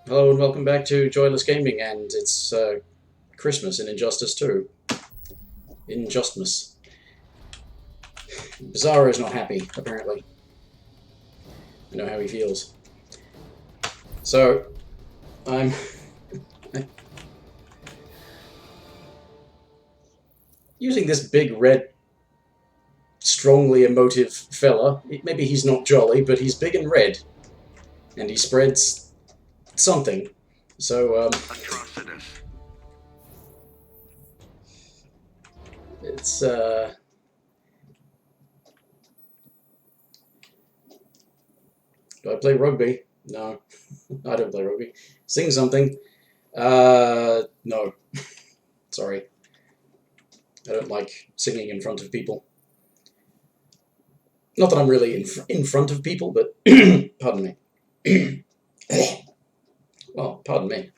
Hello and welcome back to Joyless Gaming, and it's Christmas in Injustice 2. Injustmas. Bizarro is not happy, apparently. I know how he feels. So, I'm using this big red, strongly emotive fella. Maybe he's not jolly, but he's big and red. And he spreads something. So, it's, do I play rugby? No, I don't play rugby. Sing something? No. Sorry. I don't like singing in front of people. Not that I'm really in front of people, but pardon me. Well, pardon me.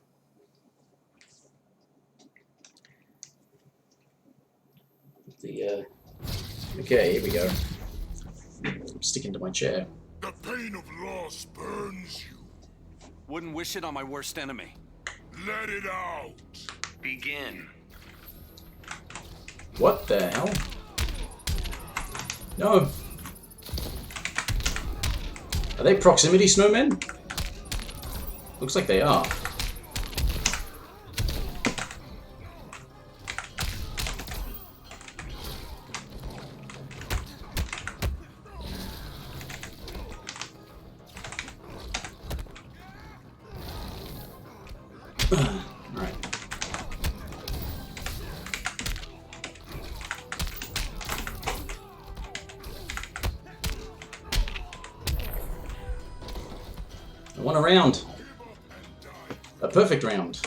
Okay, here we go. I'm sticking to my chair. The pain of loss burns you. Wouldn't wish it on my worst enemy. Let it out. Begin. What the hell? No. Are they proximity snowmen? Looks like they are. Alright. I won a round. A perfect round.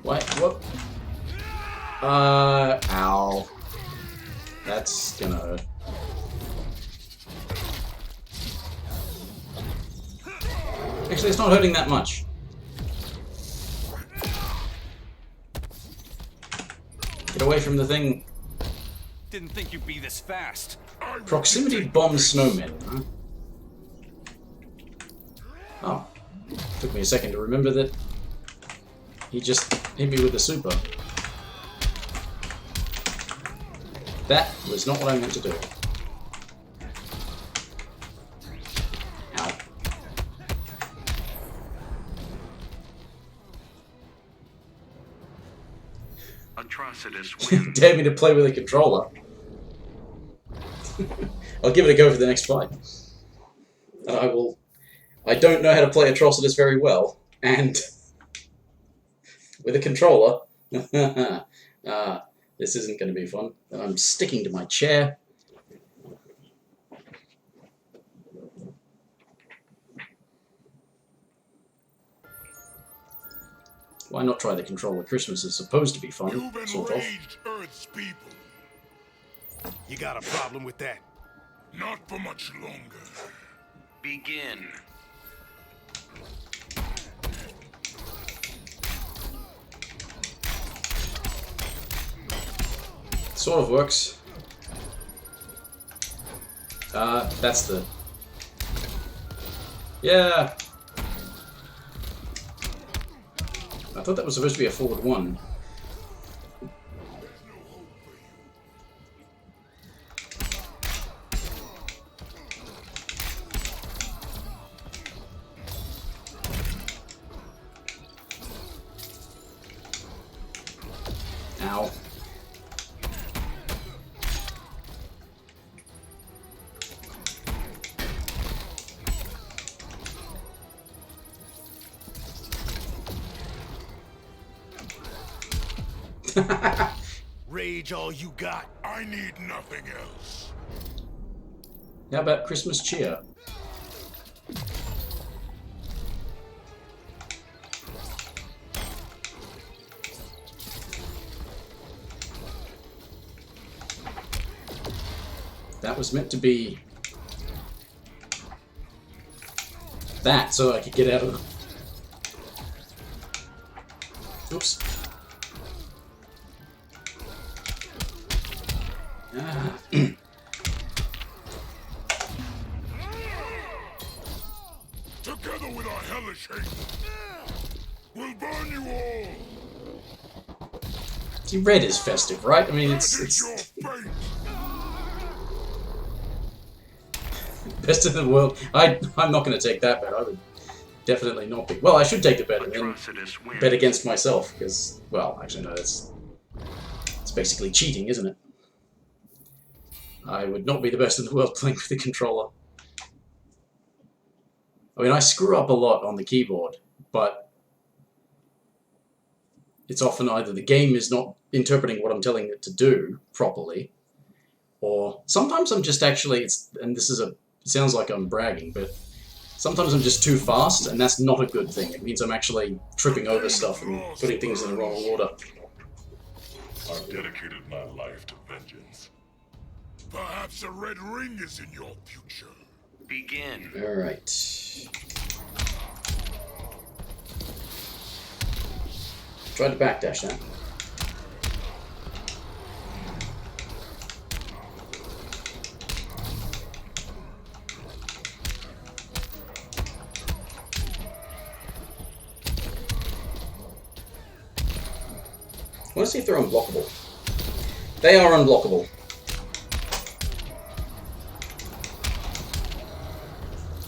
What? Ow. That's gonna hurt. Actually, it's not hurting that much. Get away from the thing. Didn't think you'd be this fast. Proximity bomb snowmen, huh? Oh. Took me a second to remember that he just hit me with the super. That was not what I meant to do. Ow. Atrocitus win. Dare me to play with a controller. I'll give it a go for the next fight. And I will... I don't know how to play Atrocitus very well, and... with a controller... this isn't going to be fun. I'm sticking to my chair. Why not try the controller? Christmas is supposed to be fun, You've been sort of. raged Earth's people. You got a problem with that? Not for much longer. Begin. Sort of works. That's the... Yeah! I thought that was supposed to be a forward one. Ow. Rage all you got. I need nothing else. How about Christmas cheer? That was meant to be that so I could get out of them. Oops. Ah. Together with our hellish hate, we'll burn you all. See, red is festive, right? I mean, That it's is your fate. best in the world. I'm not going to take that bet. I would definitely not be. Well, I should take the bet and then Atrocitus wins. bet against myself, because, well, actually no, it's basically cheating, isn't it? I would not be the best in the world playing with the controller. I mean, I screw up a lot on the keyboard, but it's often either the game is not interpreting what I'm telling it to do properly, or sometimes I'm just actually, and this is it sounds like I'm bragging, but sometimes I'm just too fast, and that's not a good thing. It means I'm actually tripping over stuff and putting things in the wrong order. I've dedicated my life to vengeance. Perhaps a red ring is in your future. Begin. Alright. Tried to backdash that. I want to see if they're unblockable. They are unblockable.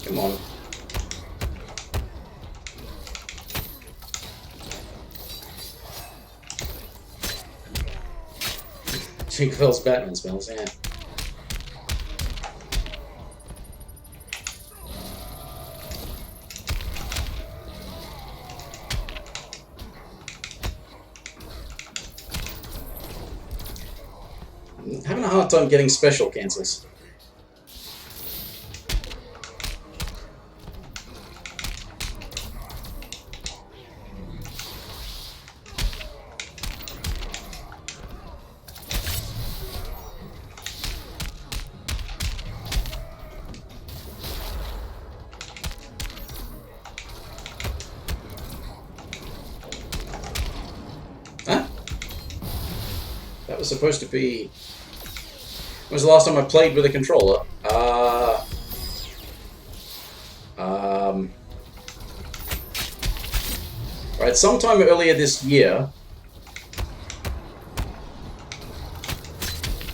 Come on. Tinkerfell's Batman spells, yeah. I'm having a hard time getting special cancels. Huh? That was supposed to be... When was the last time I played with a controller? Right, sometime earlier this year,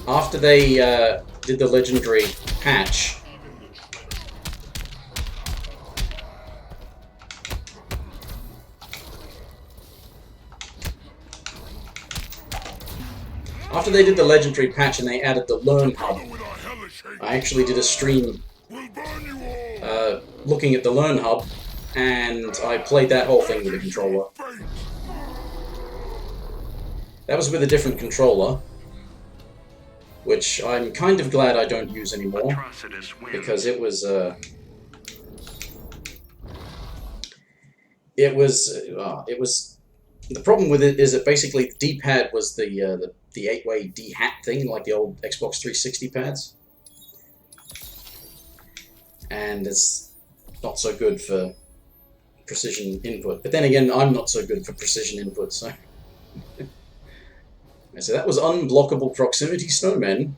after they did the legendary patch, and they added the Learn Hub, I actually did a stream looking at the Learn Hub, and I played that whole thing with a controller. That was with a different controller, which I'm kind of glad I don't use anymore, because it was the problem with it is that basically the D-pad was the 8-way D-hat thing, like the old Xbox 360 pads, and it's not so good for precision input. But then again, I'm not so good for precision input, so... So that was unblockable proximity snowmen.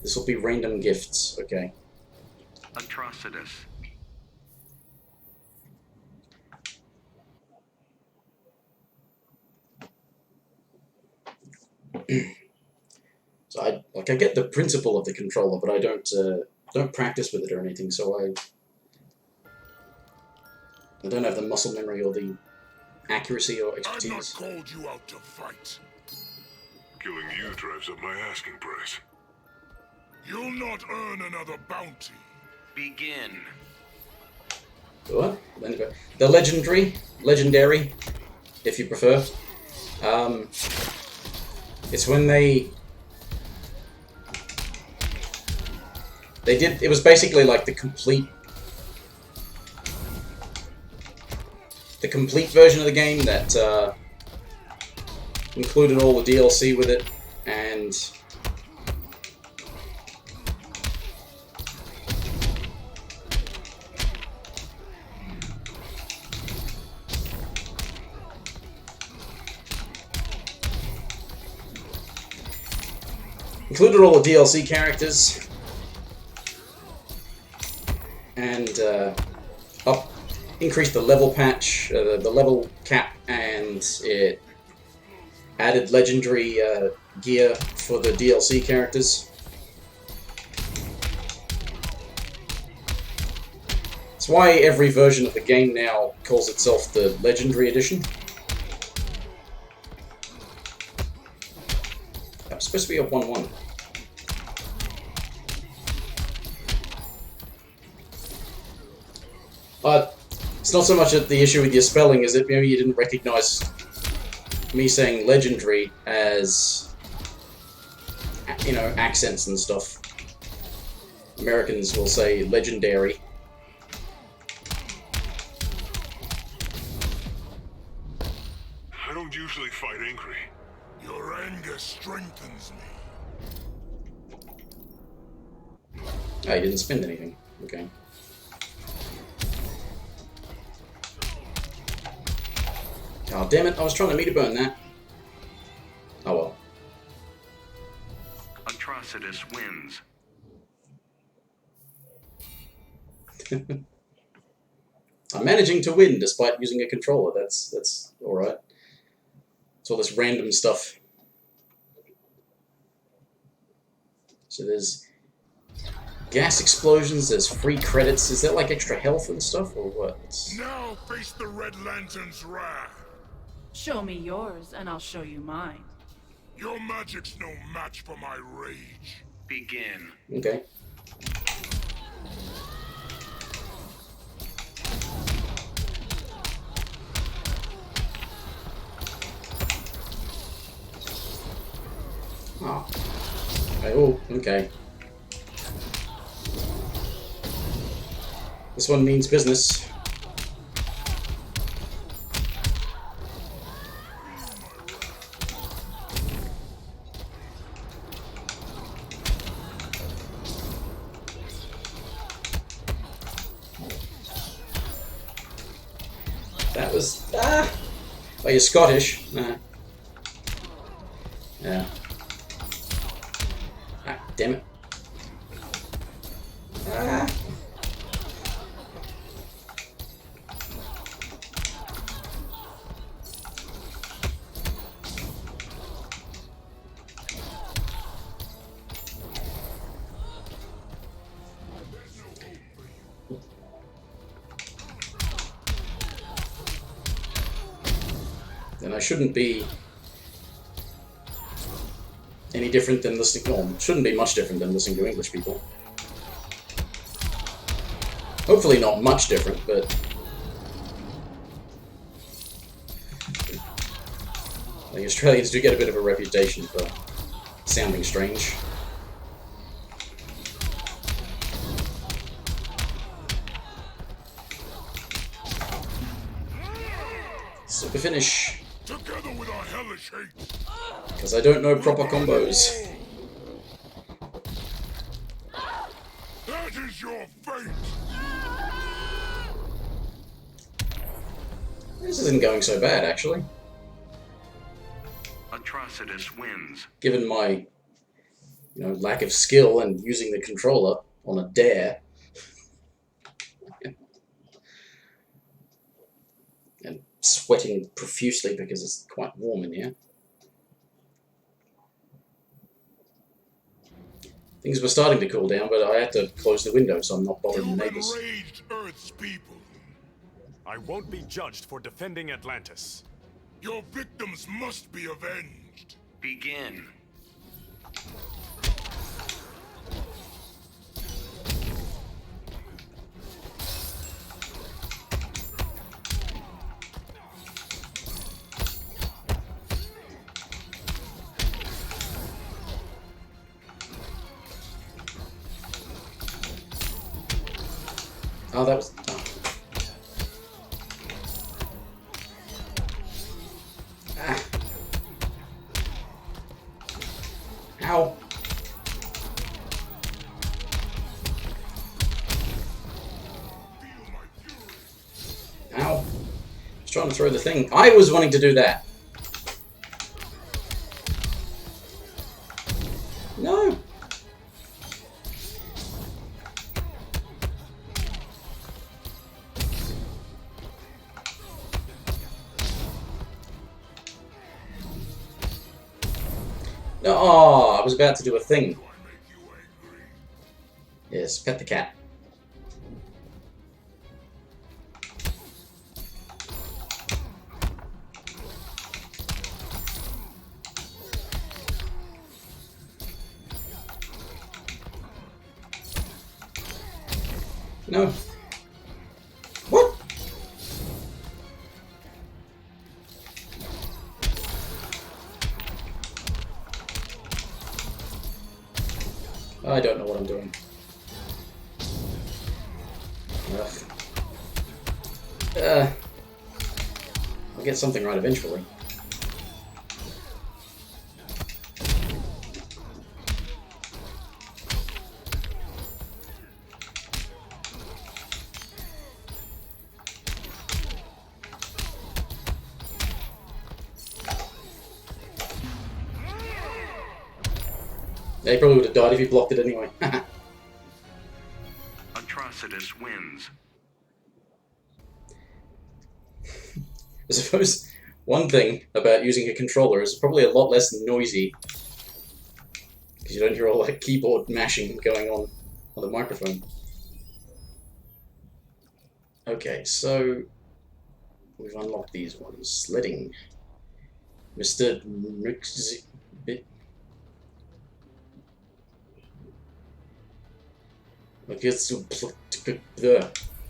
This will be random gifts, okay. Atrocitus. So I get the principle of the controller, but I don't practice with it or anything, so I don't have the muscle memory or the accuracy or expertise. I've not called you out to fight. Killing you drives up my asking price. You'll not earn another bounty. Begin. What? The legendary, if you prefer. It's when they did. It was basically like the complete version of the game that included all the DLC with it, and Included all the DLC characters. And increased the level patch, the level cap, and it added legendary gear for the DLC characters. That's why every version of the game now calls itself the Legendary Edition. That was supposed to be a 1-1. It's not so much the issue with your spelling as that maybe you didn't recognize me saying legendary as, you know, accents and stuff. Americans will say legendary. I don't usually fight angry. Your anger strengthens me. Oh, you didn't spend anything. Okay. Oh, damn it, I was trying to meter burn that. Oh well. Atrocitus wins. I'm managing to win despite using a controller. That's alright. It's all this random stuff. So there's gas explosions, there's free credits. Is that like extra health and stuff, or what? Now face the Red Lantern's wrath. Show me yours, and I'll show you mine. Your magic's no match for my rage. Begin. Okay. Oh. Oh, okay. This one means business. That was... Ah! Oh, you're Scottish. Nah. Yeah. Ah, damn it. Ah! Then I shouldn't be any different than listening. Well, shouldn't be much different than listening to English people. Hopefully not much different, but the Australians do get a bit of a reputation for sounding strange. Super finish. Together with our hellish hate. Because I don't know proper combos. That is your fate. This isn't going so bad, actually. Atrocitus wins. Given my, you know, lack of skill and using the controller on a dare. And sweating profusely because it's quite warm in here. Things were starting to cool down, but I had to close the window so I'm not bothering the You've neighbors. enraged Earth's people. I won't be judged for defending Atlantis. Your victims must be avenged. Begin. Oh, that was... Oh. Ah. Ow. Ow. I was trying to throw the thing. I was wanting to do that. No. Oh, I was about to do a thing. Do I make you angry? Yes, pet the cat. No. What? I don't know what I'm doing. Ugh. I'll get something right eventually. Yeah, he probably would have died if he blocked it anyway. Atrocitus wins. I suppose one thing about using a controller is it's probably a lot less noisy. Because you don't hear all that keyboard mashing going on the microphone. Okay, so we've unlocked these ones. Sledding. Mr. Bit.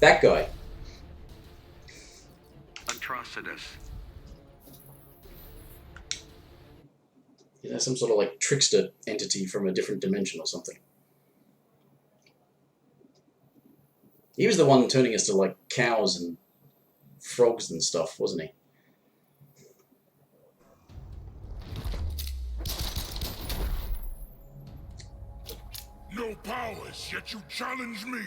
That guy. Atrocitus. Yeah, some sort of like trickster entity from a different dimension or something. He was the one turning us to like cows and frogs and stuff, wasn't he? No powers, yet you challenge me.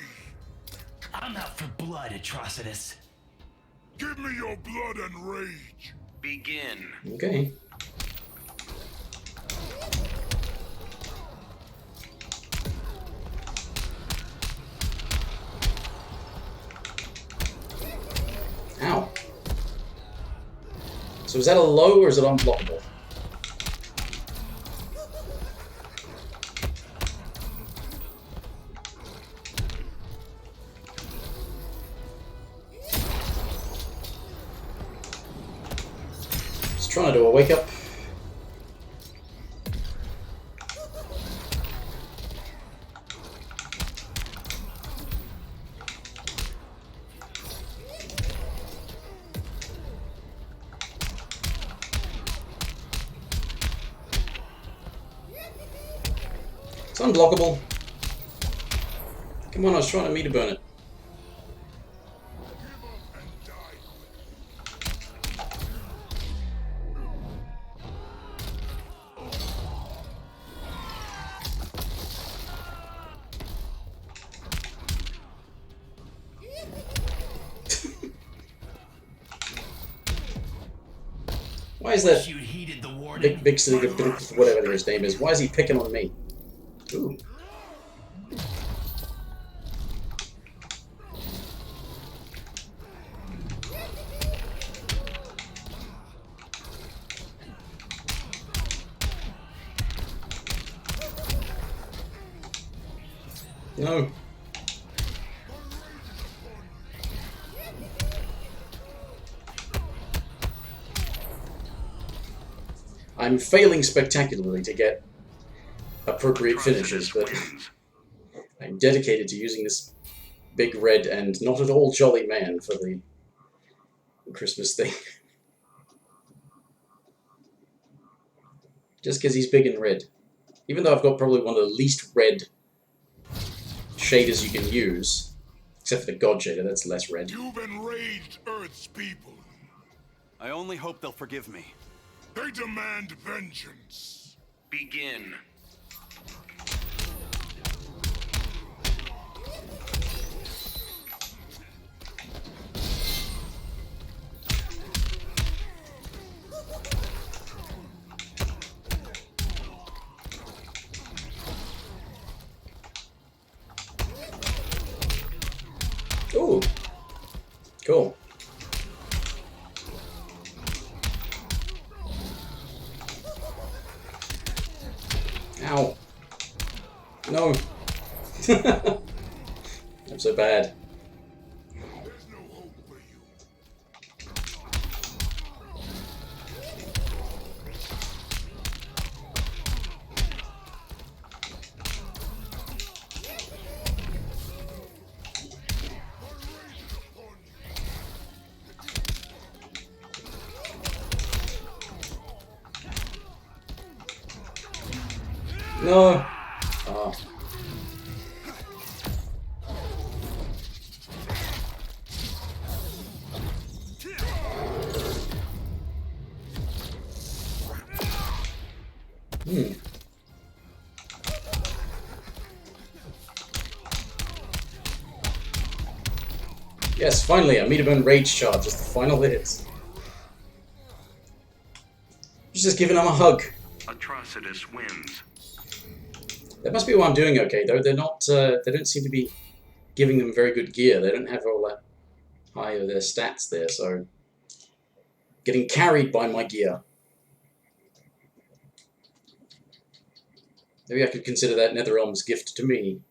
I'm out for blood, Atrocitus. Give me your blood and rage. Begin. Okay. Ow. So is that a low or is it unblockable? Just trying to do a wake up. It's unblockable. Come on, I was trying to meter burn it. Why is that You heeded the warning. big city, whatever his name is? Why is he picking on me? Ooh. No. I'm failing spectacularly to get appropriate finishes, but Wins. I'm dedicated to using this big red and not at all jolly man for the Christmas thing. Just because he's big and red. Even though I've got probably one of the least red shaders you can use, except for the God shader, that's less red. You've enraged Earth's people. I only hope they'll forgive me. They demand vengeance. Begin. Ooh. Cool. No. I'm so bad. There's no hope for you. No. Oh. Hmm. Yes, finally, a Meterbone Rage charge is the final hit. Just giving him a hug. Atrocitus wins. That must be why I'm doing okay, though. They're not. They don't seem to be giving them very good gear. They don't have all that high of their stats there, so getting carried by my gear. Maybe I could consider that Netherrealm's gift to me.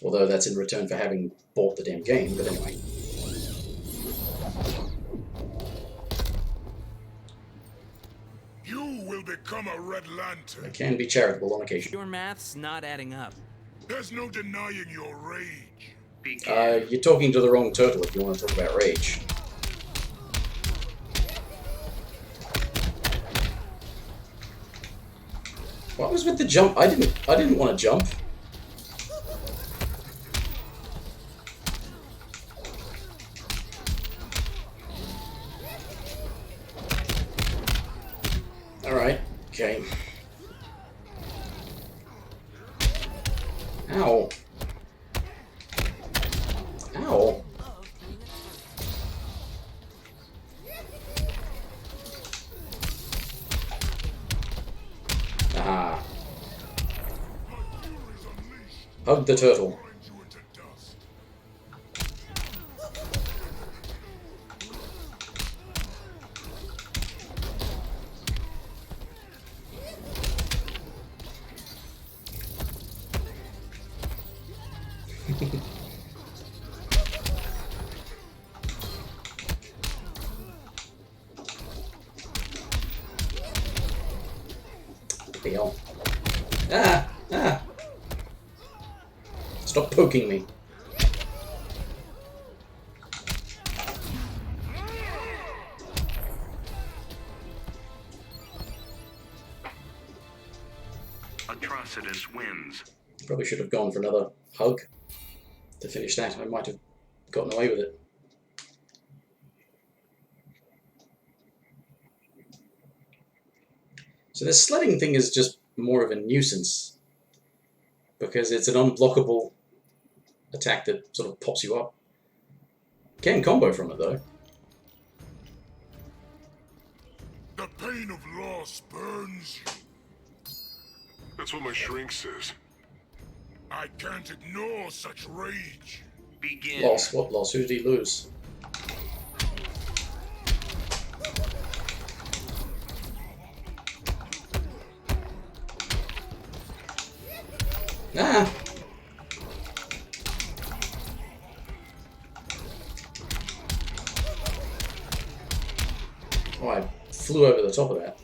Although that's in return for having bought the damn game, but anyway. You will become a Red Lantern. I can be charitable on occasion. Your math's not adding up. There's no denying your rage. Begin. You're talking to the wrong turtle if you want to talk about rage. What was with the jump? I didn't want to jump. Alright, okay. Ow. Ow. Ah. Hug the turtle. Grind you into dust. Hell. Ah! Ah! Stop poking me. Atrocitus wins. Probably should have gone for another hug to finish that. I might have gotten away with it. So this sledding thing is just more of a nuisance because it's an unblockable attack that sort of pops you up. Can combo from it though. The pain of loss burns you. That's what my shrink says. I can't ignore such rage. Begin. Loss? What loss? Who did he lose? Ah! Oh, I flew over the top of that.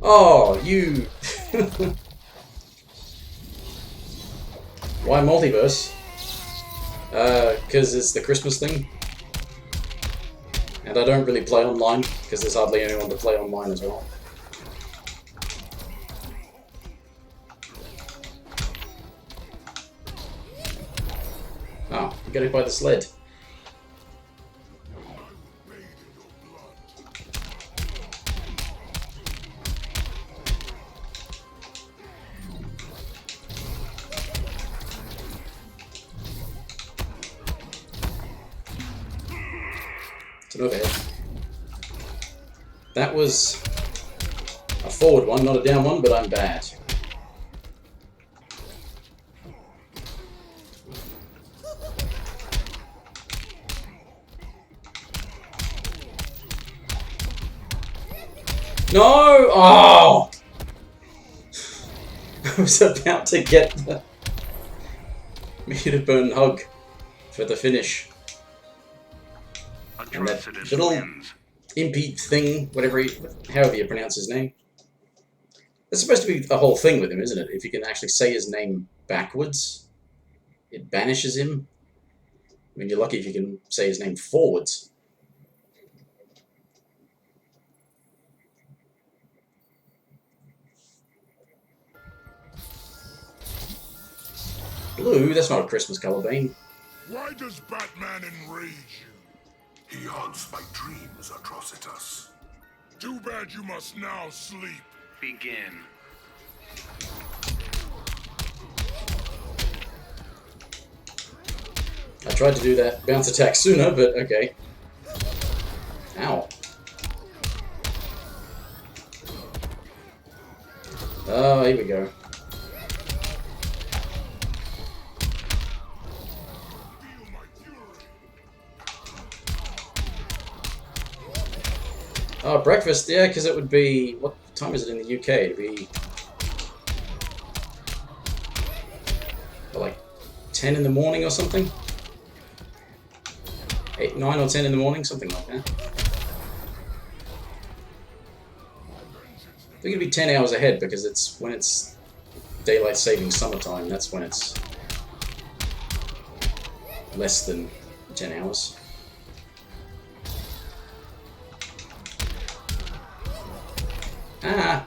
Oh, you... Why Multiverse? Because it's the Christmas thing. And I don't really play online, because there's hardly anyone to play online as well. Oh, you got hit by the sled. It's an overhead. That was a forward one, not a down one, but I'm bad. No! Oh! I was about to get the meter burn hug for the finish. And that Atrocitus little wins. impede thing, however you pronounce his name. There's supposed to be a whole thing with him, isn't it? If you can actually say his name backwards, it banishes him. I mean, you're lucky if you can say his name forwards. Blue? That's not a Christmas color, Bane. Why does Batman enrage you? He haunts my dreams, Atrocitus. Too bad you must now sleep. Begin. I tried to do that bounce attack sooner, but okay. Ow. Oh, here we go. Feel my fury. Oh, breakfast, yeah, because it would be... What time is it in the UK? It'd be... like 10 in the morning or something? 8, 9 or 10 in the morning, something like that. I think it'd be 10 hours ahead because it's when it's daylight saving summertime, that's when it's less than 10 hours. Ah!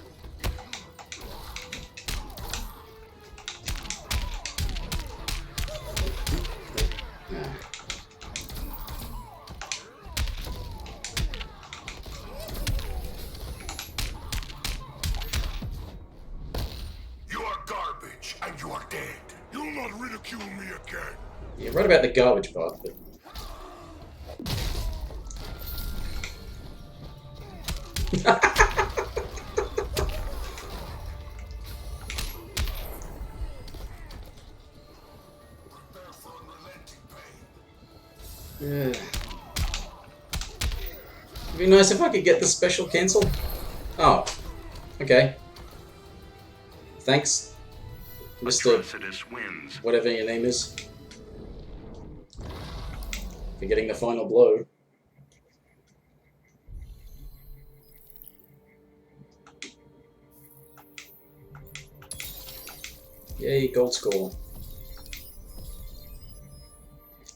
You are garbage, and you are dead. You'll not ridicule me again. You're right about the garbage part, but... Yeah. It'd be nice if I could get the special cancel. Oh, okay. Thanks, Mr. Atrocitus wins. Whatever your name is, for getting the final blow. Yay, gold score.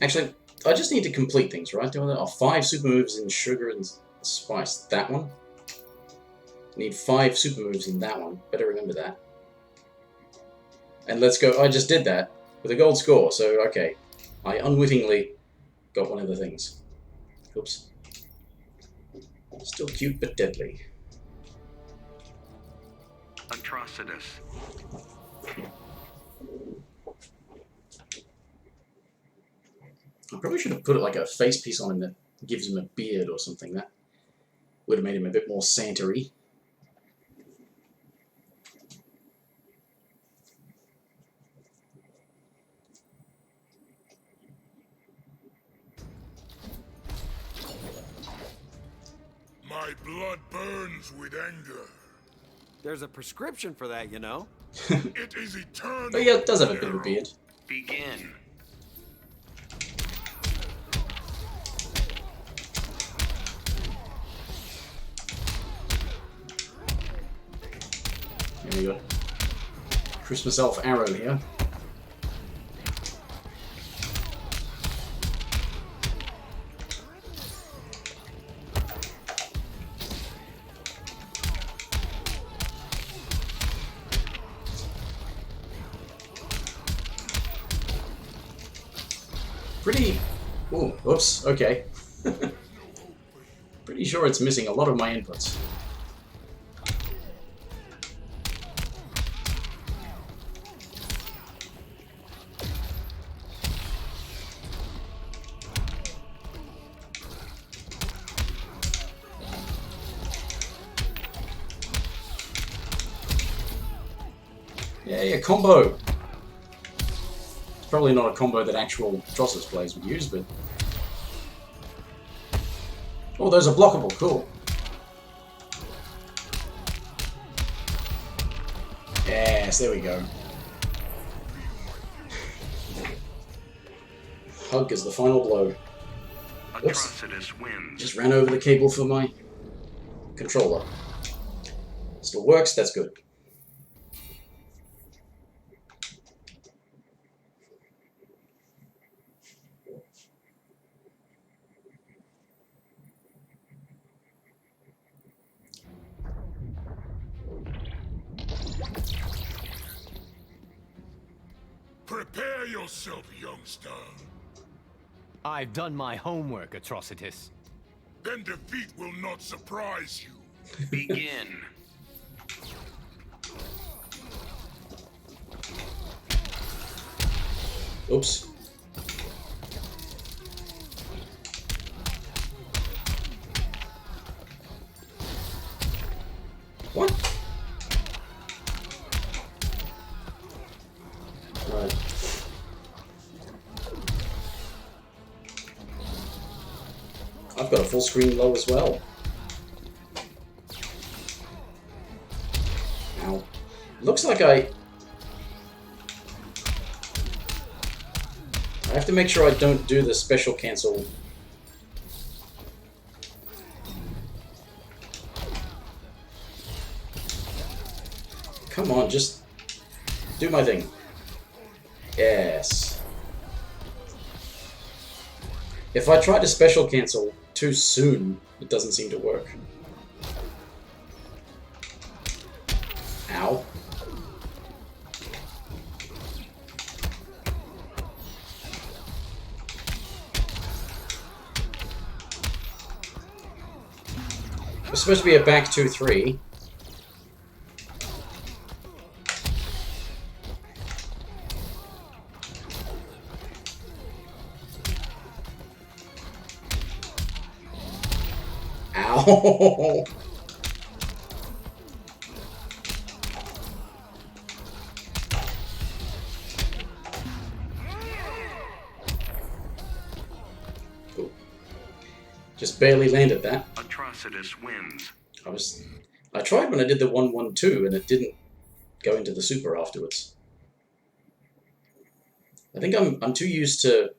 Actually, I just need to complete things, right? Oh, 5 super moves in sugar and spice. That one. Need 5 super moves in that one. Better remember that. And let's go. I just did that with a gold score, so okay. I unwittingly got one of the things. Oops. Still cute, but deadly. Atrocitus. I probably should have put like a face piece on him that gives him a beard or something. That would have made him a bit more Santa-y. My blood burns with anger. There's a prescription for that, you know. It is eternal. But yeah, it does have a bit of a beard. Begin. Here we go. Christmas elf arrow here. Pretty... Oh, oops, okay. Pretty sure it's missing a lot of my inputs. Yay, a combo! It's probably not a combo that actual Atrocitus players would use, but... Oh, those are blockable, cool. Yes, there we go. Hug is the final blow. Oops. Atrocitus wins. Just ran over the cable for my controller. Still works, that's good. Prepare yourself, youngster. I've done my homework, Atrocitus. Then defeat will not surprise you. Begin. Oops. What? Right. I've got a full screen low as well. Ow. Looks like I have to make sure I don't do the special cancel. Come on, just do my thing. Yes. If I try to special cancel too soon, it doesn't seem to work. Ow. It's supposed to be a back 2-3. Ow! Cool. Just barely landed that. Atrocitus wins. I tried when I did the 1-1-2 and it didn't go into the super afterwards. I think I'm too used to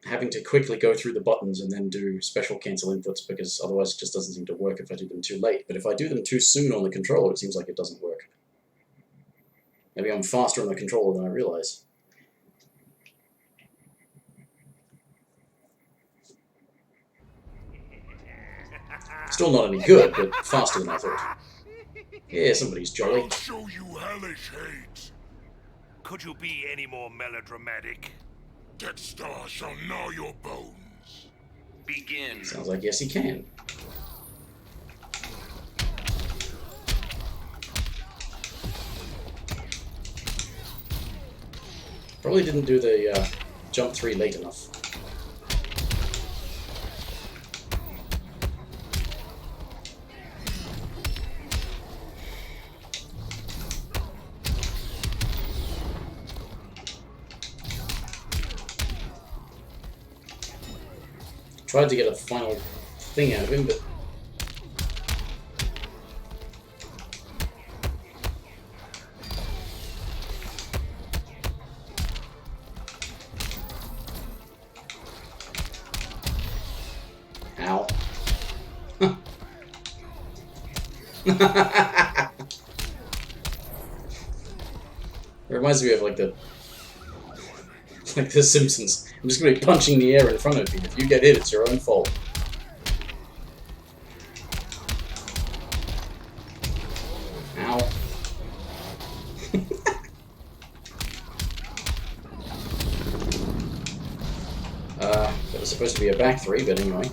having to quickly go through the buttons and then do special cancel inputs, because otherwise it just doesn't seem to work if I do them too late. But if I do them too soon on the controller, it seems like it doesn't work. Maybe I'm faster on the controller than I realize. Still not any good, but faster than I thought. Yeah, somebody's jolly. I'll show you hellish hate. Could you be any more melodramatic? Death Star shall gnaw your bones. Begin. Sounds like yes, he can. Probably didn't do the jump 3 late enough. Tried to get a final thing out of him, but ow. It reminds me of like the Simpsons. I'm just gonna be punching the air in front of you. If you get hit, it's your own fault. Ow. That was supposed to be a back 3, but anyway.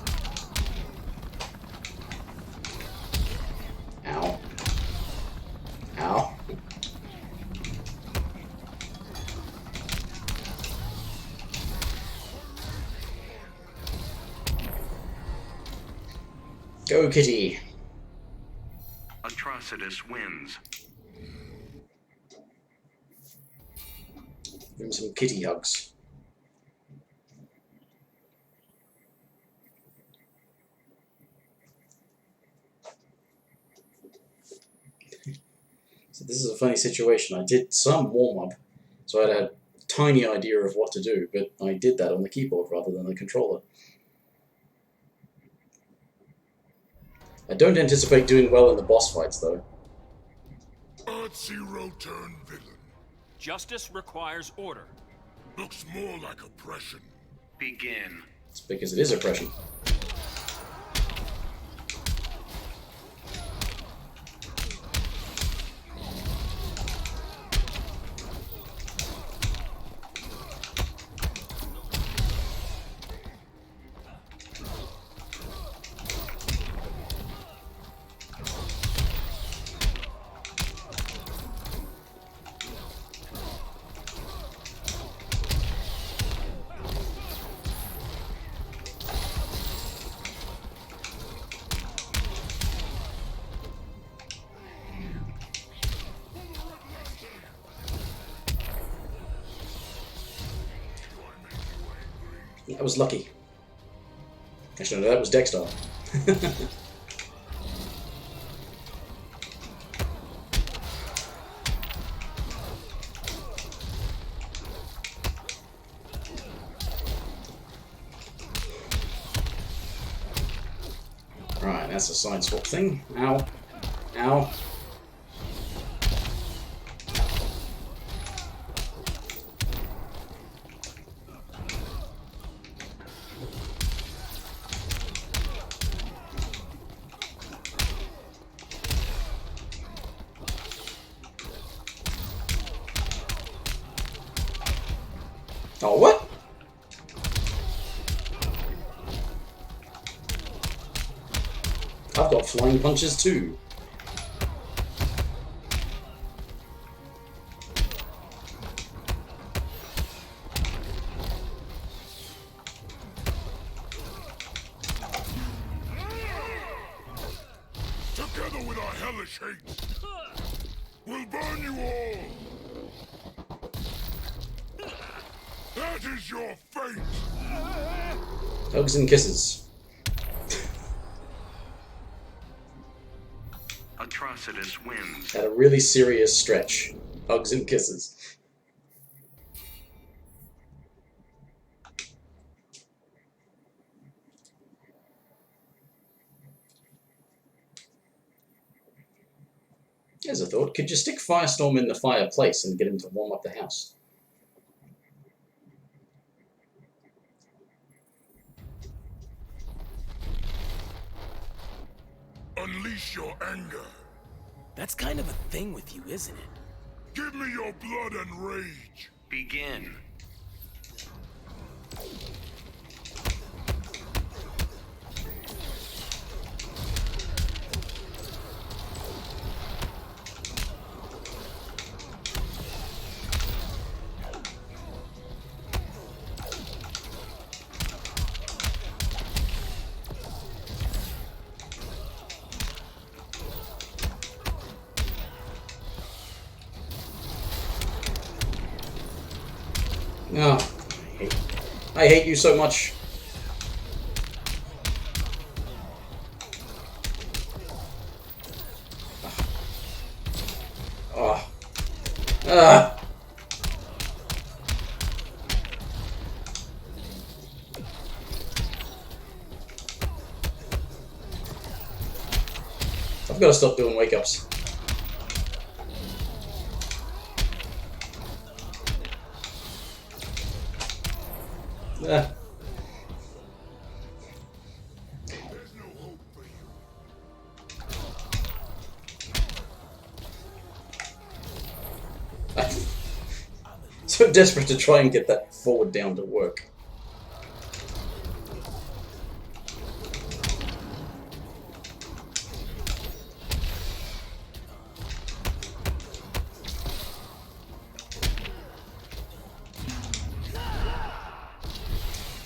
Ow. Ow. Go, kitty. Atrocitus wins. Give him some kitty hugs. This is a funny situation. I did some warm-up, so I had a tiny idea of what to do, but I did that on the keyboard rather than the controller. I don't anticipate doing well in the boss fights, though. Earth-Zero turn villain. Justice requires order. Looks more like oppression. Begin. It's because it is oppression. That was lucky. Actually, no, that was Dexter. Right, that's a side swap thing. Ow. Ow. Oh, what? I've got flying punches too. Together with our hellish hate, we'll burn you all. That is your fate! Hugs and kisses. Atrocitus wins. Had a really serious stretch. Hugs and kisses. Here's a thought. Could you stick Firestorm in the fireplace and get him to warm up the house? Unleash your anger. That's kind of a thing with you, isn't it? Give me your blood and rage. Begin. Oh, I hate you so much. Oh. Ah. I've got to stop doing wake-ups. Ah. There's no hope for you. I'm so desperate to try and get that forward down to work.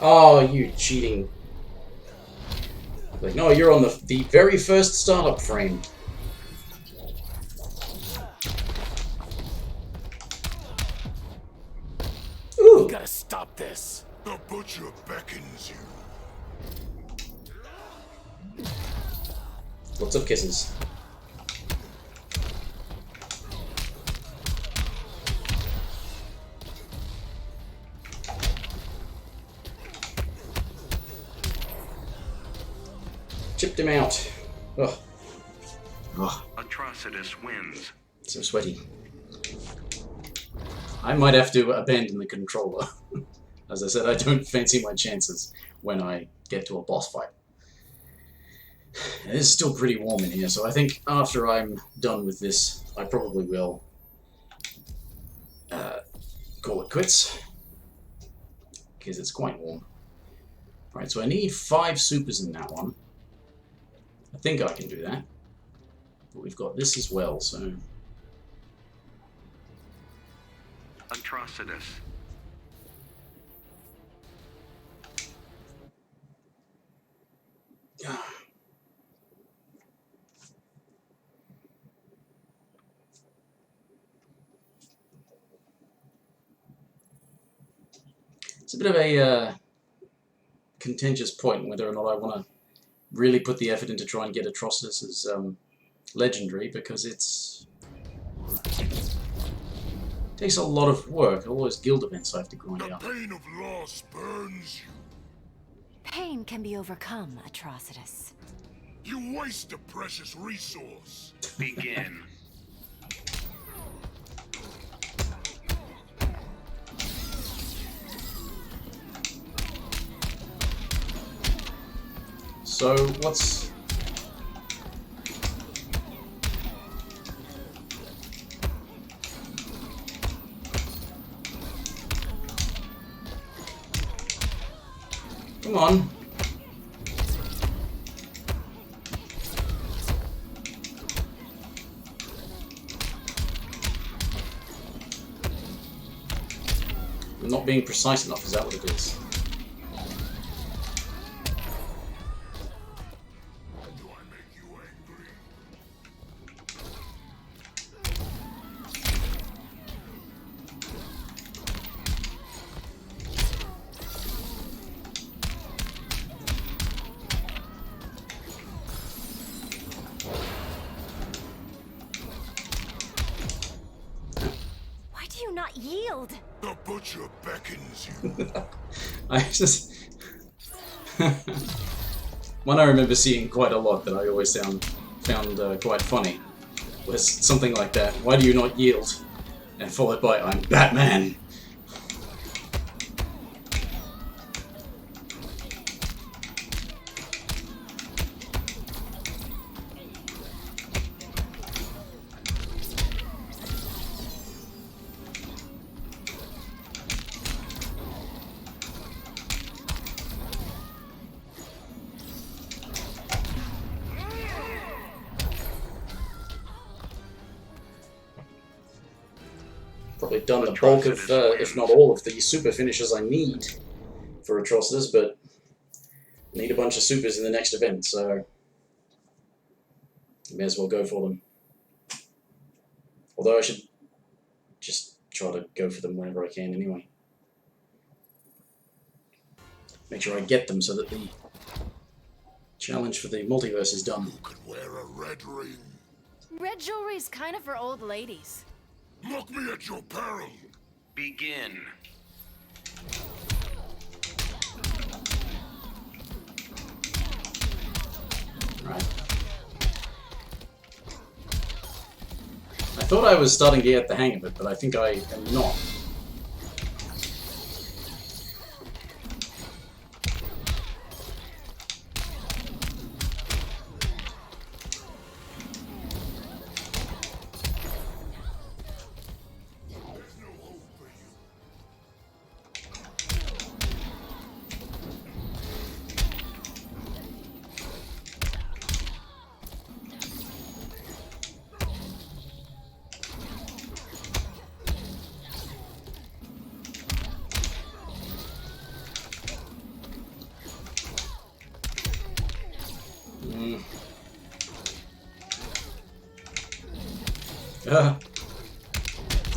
Oh, you cheating. Like, no, you're on the very first startup frame. Ooh. You gotta stop this. The butcher beckons you. Lots of kisses. Lift him out. Oh. Oh, Atrocitus wins. so sweaty. I might have to abandon the controller. As I said, I don't fancy my chances when I get to a boss fight. It is still pretty warm in here, so I think after I'm done with this, I probably will call it quits. Because it's quite warm. Alright, so I need 5 supers in that one. I think I can do that. But we've got this as well, so... Atrocitus. It's a bit of a contentious point whether or not I want to really put the effort into try and get Atrocitus as legendary, because it takes a lot of work. All those guild events I have to grind The out. pain of loss burns you. Pain can be overcome, Atrocitus. You waste a precious resource. Begin. So, what's... Come on. I'm not being precise enough, is that what it is? Do I make you angry? Why do you not yield? The butcher beckons you. I just... One I remember seeing quite a lot that I always found quite funny was something like that. Why do you not yield? And followed by, I'm Batman! Probably done the bulk of, if not all of the super finishes I need for Atrocitus, but I need a bunch of supers in the next event, so may as well go for them. Although I should just try to go for them whenever I can anyway. Make sure I get them so that the challenge for the multiverse is done. You could wear a red ring. Red jewelry's kind of for old ladies. Mock me at your peril. Begin. Right. I thought I was starting to get the hang of it, but I think I am not.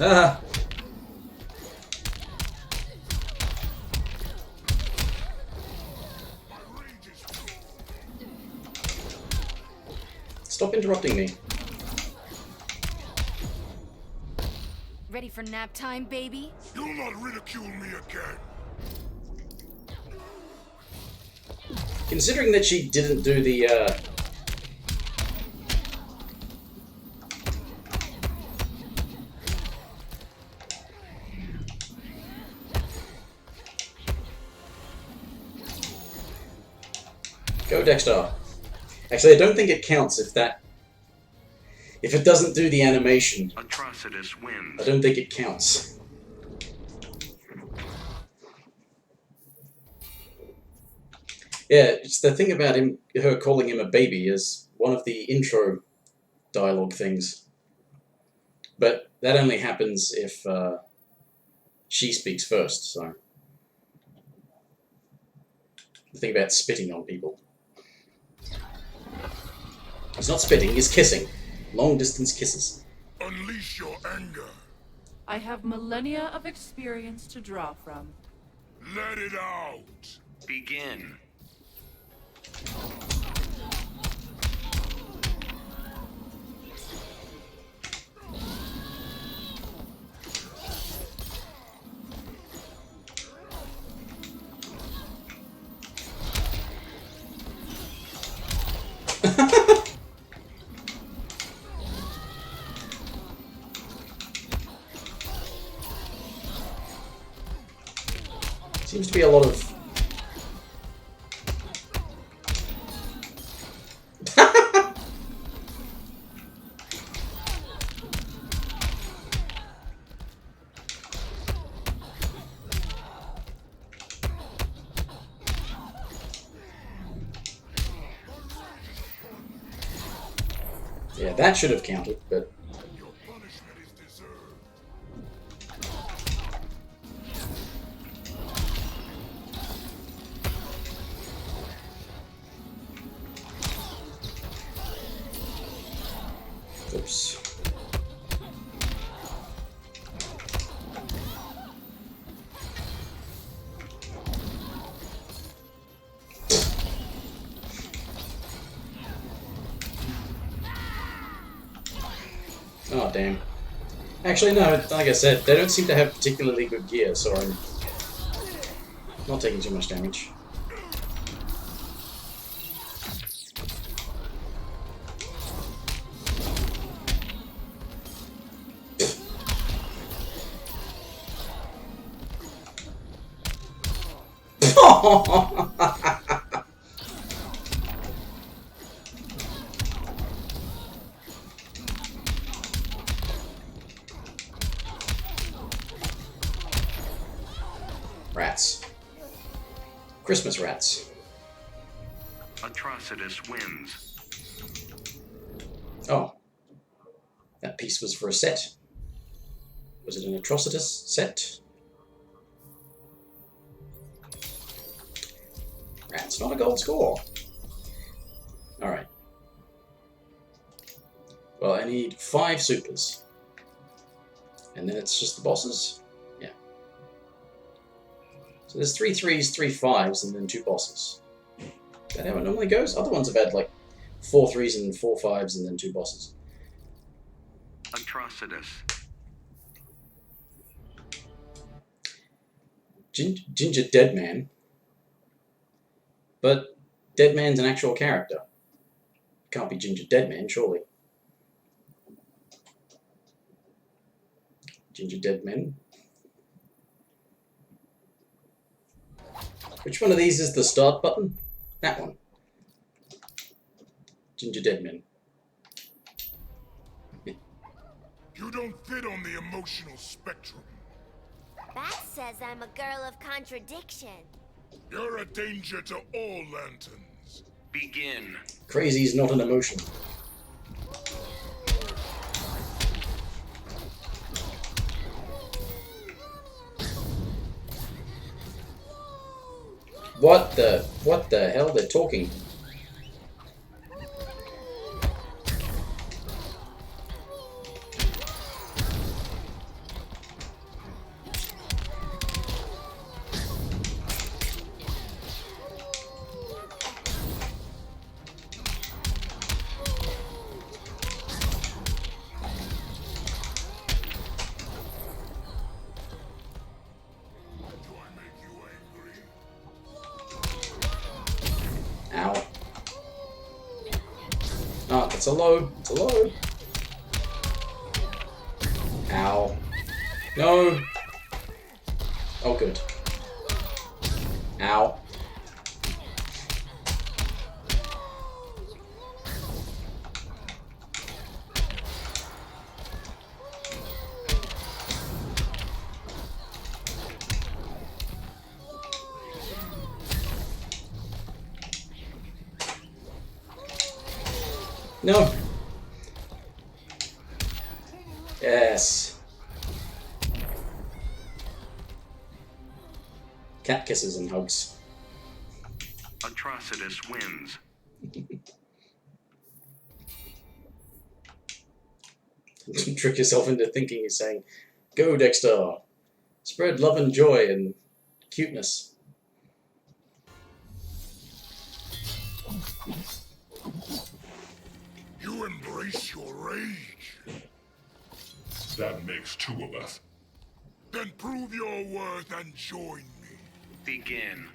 Ah. Stop interrupting me. Ready for nap time, baby? You'll not ridicule me again. Considering that she didn't do the Go, Dexter. Actually, I don't think it counts if it doesn't do the animation. Atrocitus wins. I don't think it counts. Yeah, it's the thing about her calling him a baby is one of the intro dialogue things. But that only happens if she speaks first, so. The thing about spitting on people. It's not spitting, it's kissing. Long distance kisses. Unleash your anger. I have millennia of experience to draw from. Let it out. Begin. Seems to be a lot of... Yeah, that should have counted, but... Your punishment is deserved. Oops. Oh, damn. Actually, no, like I said, they don't seem to have particularly good gear, so I'm not taking too much damage. Rats. Christmas rats. Atrocitus wins. Oh. That piece was for a set. Was it an Atrocitus set? Rats, not a gold score. Alright. Well, I need 5 supers. And then it's just the bosses? Yeah. So there's 3 3s, 3 5s, and then 2 bosses. Is that how it normally goes? Other ones have had like 4 3s and 4 5s and then 2 bosses. Atrocitus. Ginger Deadman. But Deadman's an actual character. Can't be Ginger Deadman, surely. Ginger Deadman. Which one of these is the start button? That one. Ginger Deadman. You don't fit on the emotional spectrum. That says I'm a girl of contradiction. You're a danger to all lanterns. Begin. Crazy is not an emotion. What the hell? They're talking. Ow. Oh, it's a low. It's a low. Ow. No. Oh, good. Ow. No. Yes. Cat kisses and hugs. Atrocitus wins. Trick yourself into thinking he's saying, "Go, Dexter. Spread love and joy and cuteness." You embrace your rage. That makes two of us. Then prove your worth and join me. Begin.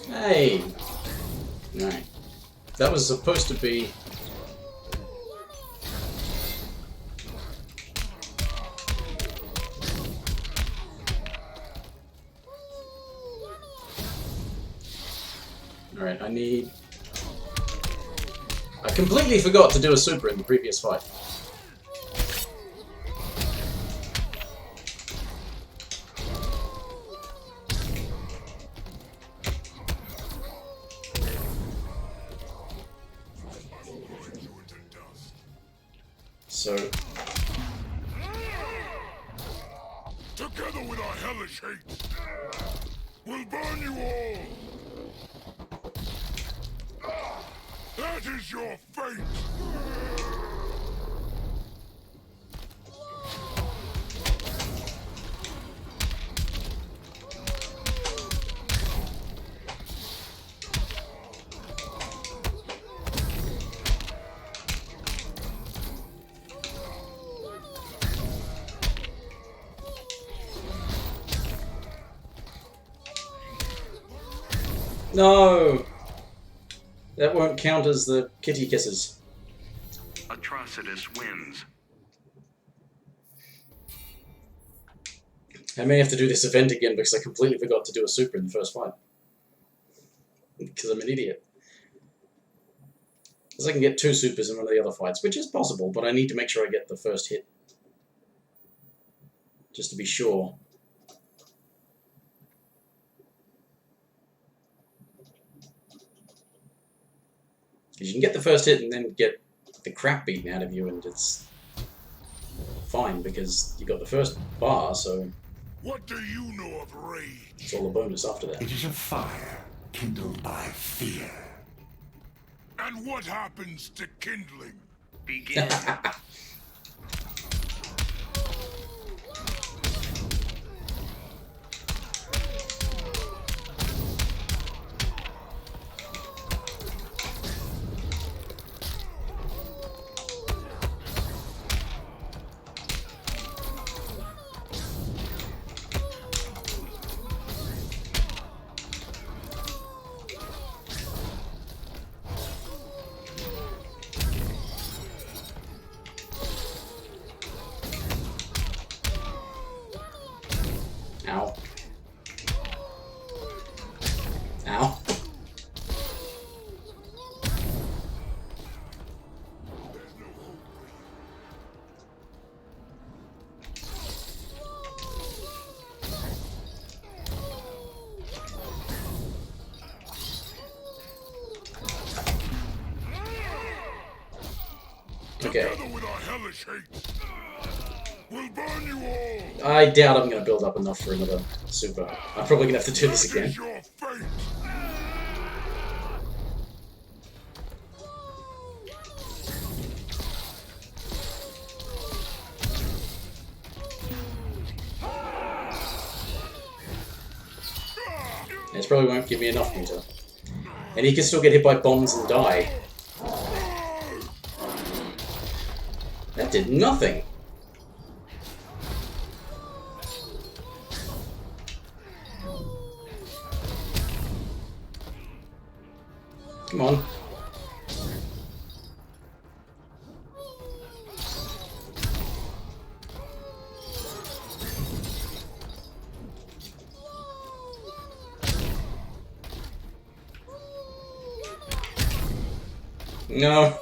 Hey! Alright. That was supposed to be... Alright, I need... I completely forgot to do a super in the previous fight. So... Together with our hellish hate, we'll burn you all. That is your fate. No! That won't count as the kitty kisses. Atrocitus wins. I may have to do this event again because I completely forgot to do a super in the first fight. Because I'm an idiot. Because I can get 2 supers in one of the other fights, which is possible, but I need to make sure I get the first hit. Just to be sure. Because you can get the first hit and then get the crap beaten out of you, and it's fine because you got the first bar, so What do you know of rage? it's all a bonus after that. It is a fire kindled by fear. And what happens to kindling? Begin. Ow. Ow. Okay. Together with our hellish hate, we'll burn you all. I doubt I'm going to build up enough for another super. I'm probably going to have to do this That again. is your fate. This probably won't give me enough meter. And he can still get hit by bombs and die. That did nothing. Come on. No.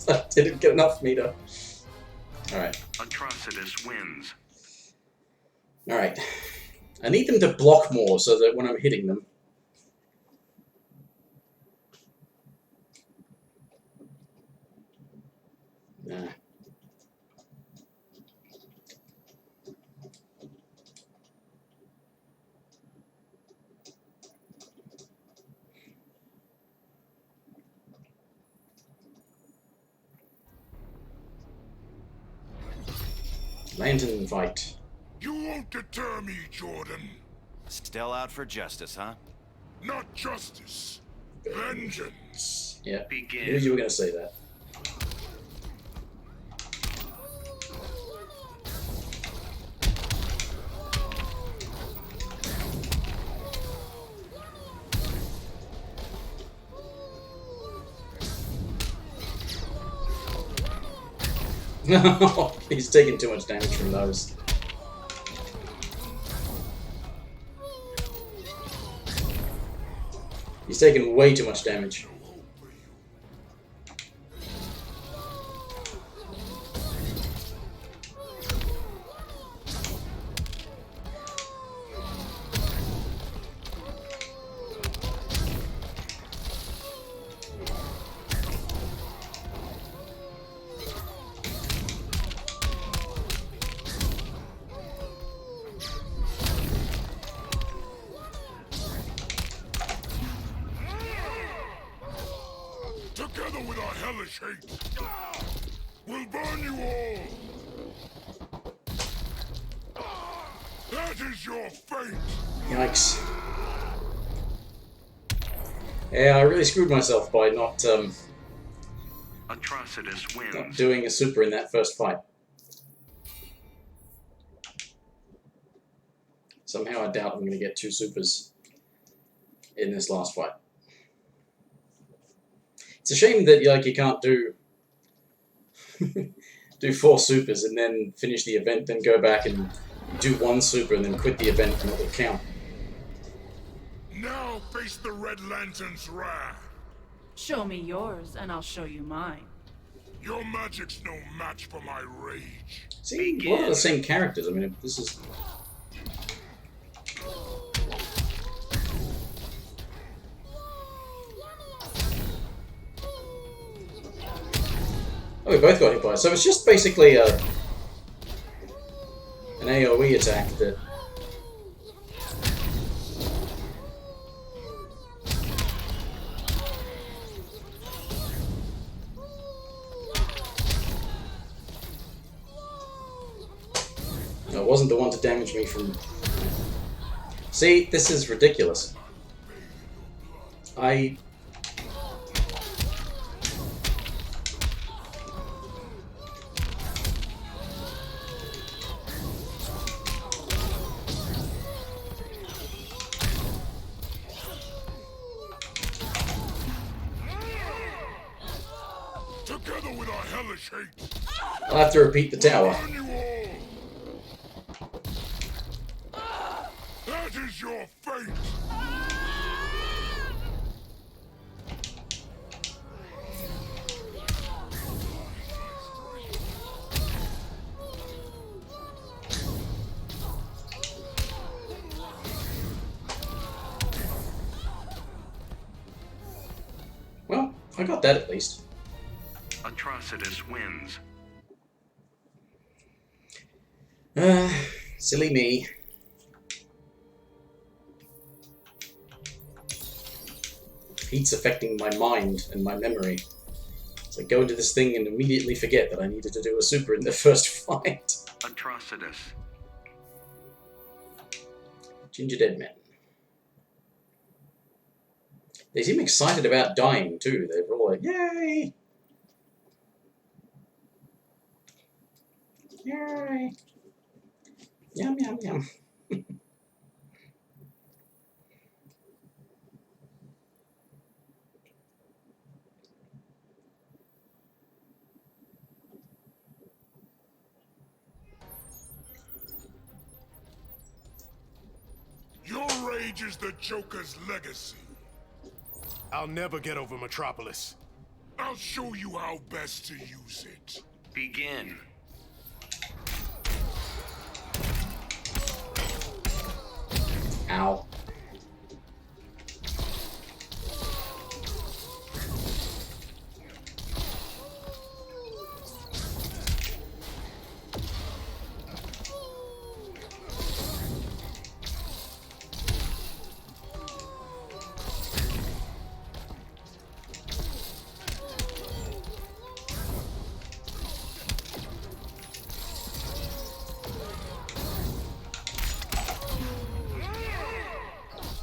That didn't get enough meter. Alright. Atrocitus wins. Alright. I need them to block more so that when I'm hitting them... Nah. Lantern fight. You won't deter me, Jordan. Still out for justice, huh? Not justice. Vengeance. Yeah, I Begin. knew you were going to say that. No, he's taking too much damage from those. He's taking way too much damage. Together with our hellish hate, we'll burn you all. That is your fate. Yikes. Yeah, I really screwed myself by not Atrocitus wins. not doing a super in that first fight. Somehow I doubt I'm going to get 2 supers in this last fight. It's a shame that you can't do do 4 supers and then finish the event, then go back and do 1 super and then quit the event and it will count. Now face the Red Lantern's wrath. Show me yours, and I'll show you mine. Your magic's no match for my rage. See, a lot of the same characters. I mean, this is... Oh, we both got hit by it. So it's just basically an AoE attack that... No, it wasn't the one to damage me from... See, this is ridiculous. Together with our hellish hate, I'll have to repeat the tower. burn you all. That is your fate. Well, I got that at least. Atrocitus wins. Silly me. Heat's affecting my mind and my memory. So I go into this thing and immediately forget that I needed to do a super in the first fight. Atrocitus. Ginger Dead Men. They seem excited about dying too. They're all like, yay! Yay! Yum, yum, yum. engages the Joker's legacy. I'll never get over Metropolis. I'll show you how best to use it. Begin. Ow.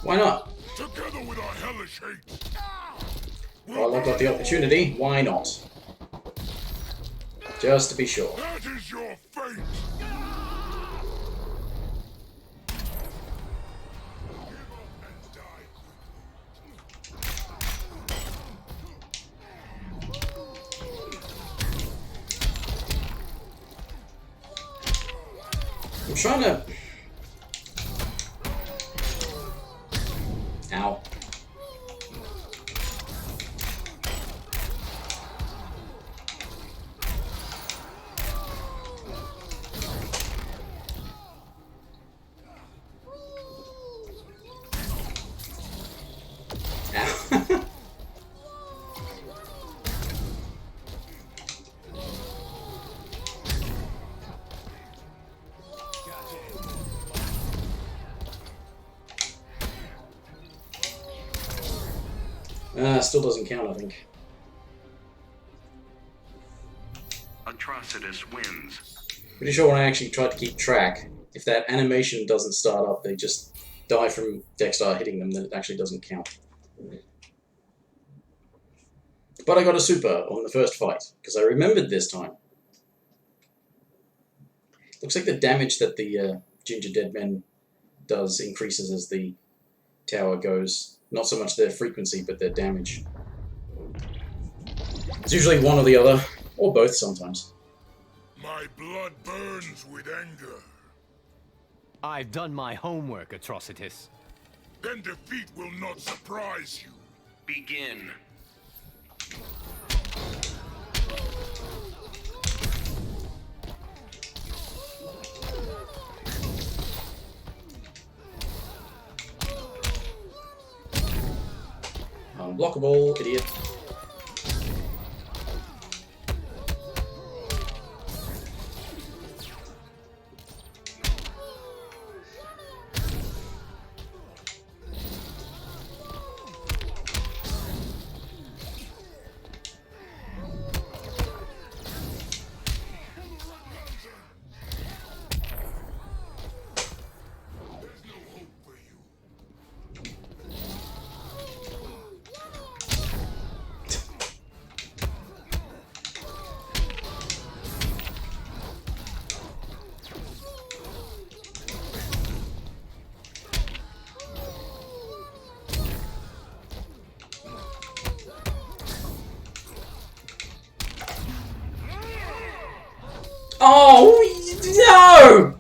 Why not? Together with our hellish hate. Well, I've got the opportunity. Why not? Just to be sure. That is your fate. I'm trying to... Ow. Ow. Still doesn't count, I think. Atrocitus wins. Pretty sure when I actually tried to keep track, if that animation doesn't start up, they just die from Dexter hitting them, then it actually doesn't count. But I got a super on the first fight, because I remembered this time. Looks like the damage that the Ginger Dead Men does increases as the tower goes. Not so much their frequency, but their damage. It's usually one or the other, or both sometimes. My blood burns with anger. I've done my homework, Atrocitus. Then defeat will not surprise you. Begin. Unblockable, idiot. Oh, no!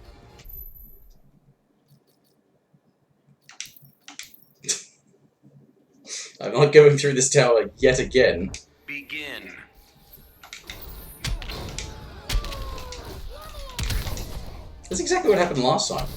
I'm not going through this tower yet again. Begin. That's exactly what happened last time.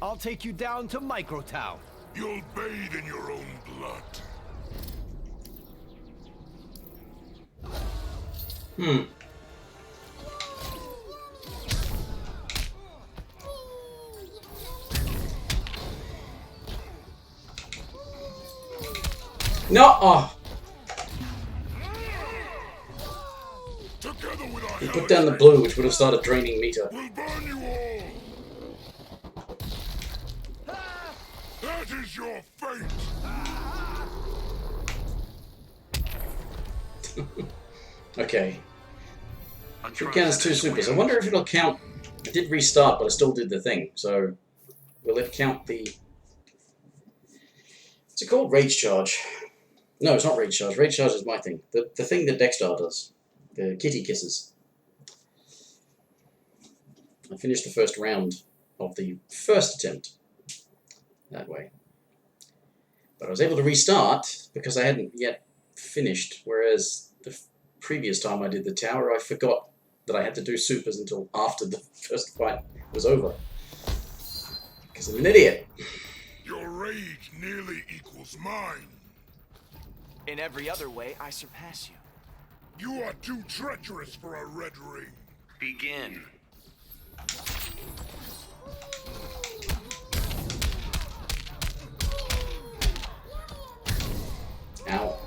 I'll take you down to Microtown. You'll bathe in your own blood. Hmm. No! Oh! Together with our He put down the blue, which would have started draining meter. we'll burn you all. That is your fate. Okay. It count as 2 supers. I wonder if it'll count. I did restart, but I still did the thing. So, will it count the... What's it called? Rage Charge. No, it's not Rage Charge. Rage Charge is my thing. The thing that Dexter does. The kitty kisses. I finished the first round of the first attempt. That way. But I was able to restart because I hadn't yet finished, whereas the previous time I did the tower, I forgot that I had to do supers until after the first fight was over. Because I'm an idiot. Your rage nearly equals mine. In every other way, I surpass you. You are too treacherous for a red ring. Begin. Ow.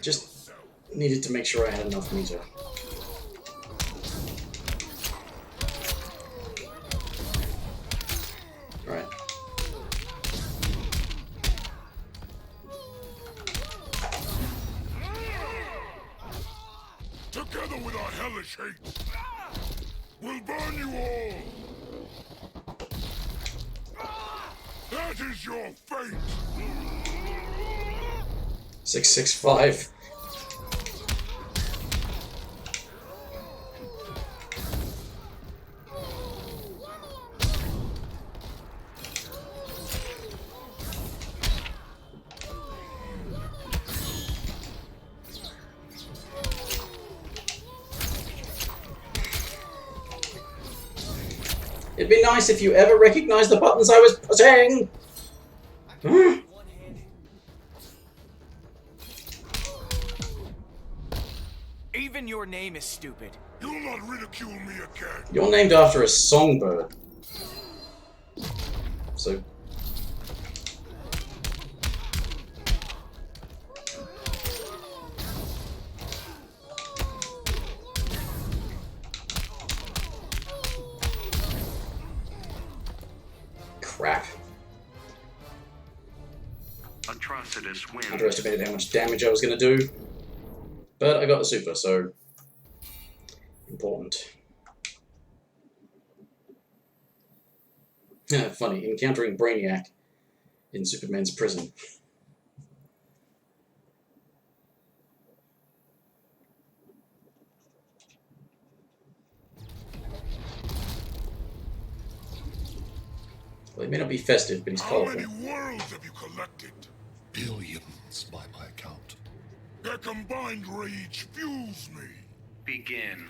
Just needed to make sure I had enough meter. Alright. Together with our hellish hate, we'll burn you all. That is your fate. 665. It'd be nice if you ever recognized the buttons I was pushing. Even your name is stupid. You'll not ridicule me again. You're named after a songbird. So... Crap. Atrocitus wins. Underestimated how much damage I was going to do. But I got the super, so... important. Funny, encountering Brainiac in Superman's prison. Well, he may not be festive, but he's How colorful. many worlds have you collected? Billions by my count. Their combined rage fuels me. Begin.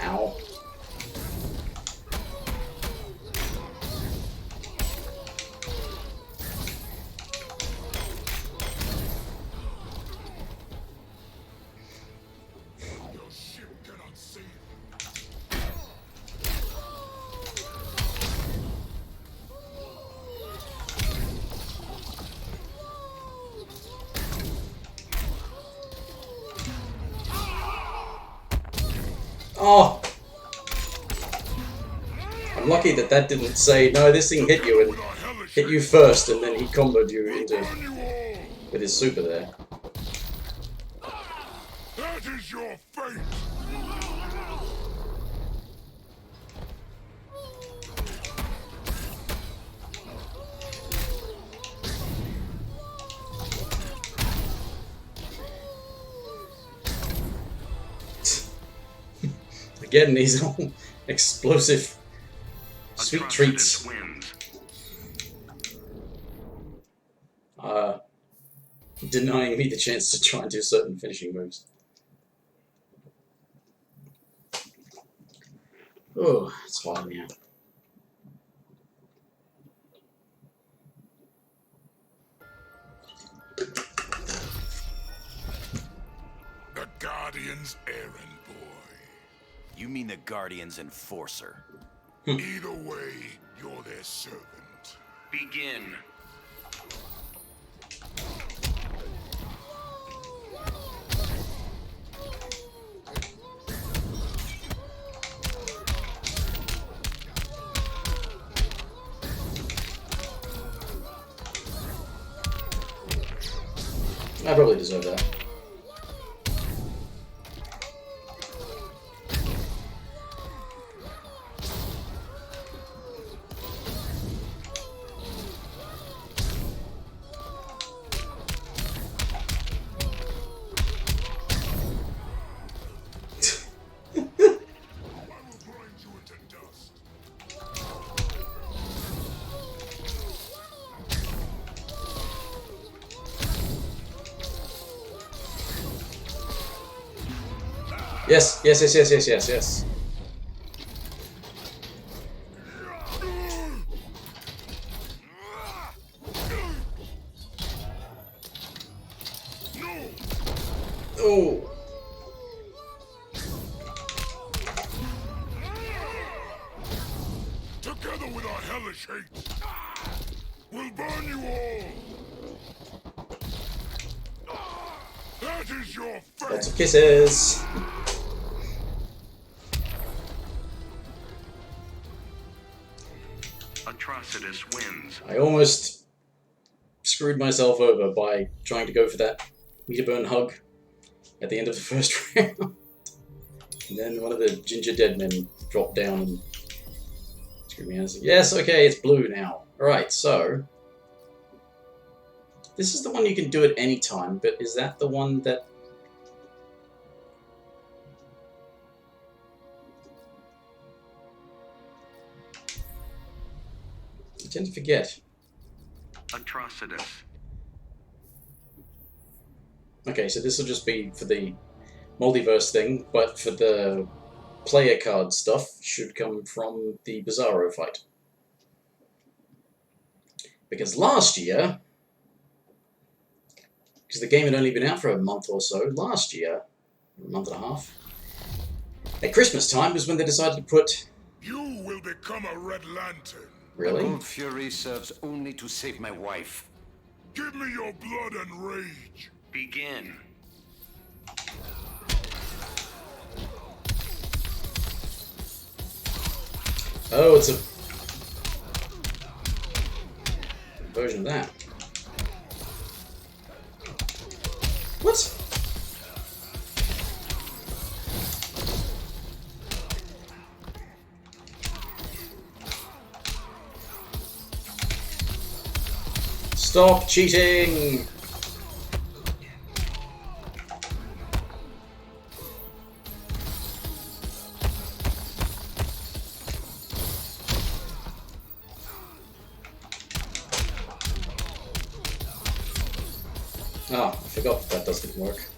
Ow. Oh! I'm lucky that that didn't say, no, this thing hit you and hit you first, and then he comboed you into with his super there. That is your fate! Again, these all explosive sweet treats. Wins. Denying me the chance to try and do certain finishing moves. Oh, it's hot now. The Guardian's errand boy. You mean the Guardian's enforcer? Either way, you're their servant. Begin. I probably deserve that. Yes, yes, yes, yes, yes, yes, yes. Oh. Together with our hellish hate, we'll burn you all. That is your fate. Lots of kisses. Atrocitus wins. I almost screwed myself over by trying to go for that meter burn hug at the end of the first round. And then one of the ginger dead men dropped down and screwed me out. I was like, yes, okay, it's blue now. Alright, so this is the one you can do at any time, but is that the one that... I tend to forget. Atrocitus. Okay, so this will just be for the Multiverse thing, but for the player card stuff should come from the Bizarro fight. Because last year, because the game had only been out for a month or so, last year, a month and a half, at Christmas time was when they decided to put... You will become a Red Lantern. Really? The Gold Fury serves only to save my wife. Give me your blood and rage. Begin. Oh, it's a version of that. What? Stop cheating! Oh, I forgot that doesn't work.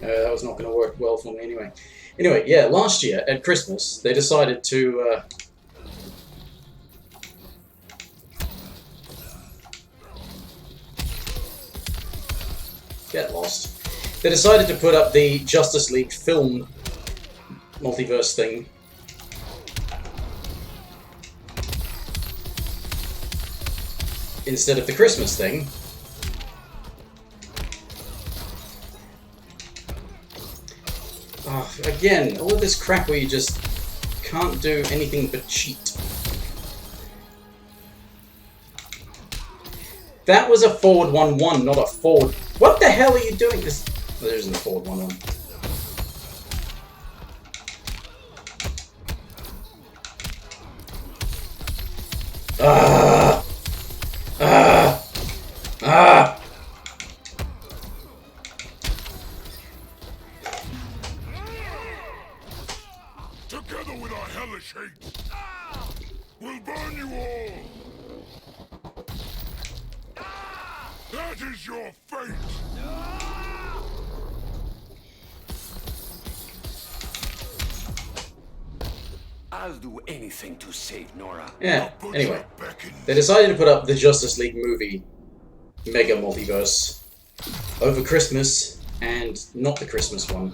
That was not going to work well for me anyway. Anyway, yeah, last year at Christmas, they decided to... get lost. They decided to put up the Justice League film multiverse thing. Instead of the Christmas thing. Oh, again, all of this crap where you just can't do anything but cheat. That was a forward 1-1, not a forward... What the hell are you doing? This... Oh, there isn't a forward 1-1. Ah! Ah! Ah! Together with our hellish hate, we'll burn you all! That is your fate! I'll do anything to save Nora. Yeah, anyway. They decided to put up the Justice League movie Mega Multiverse over Christmas, and not the Christmas one.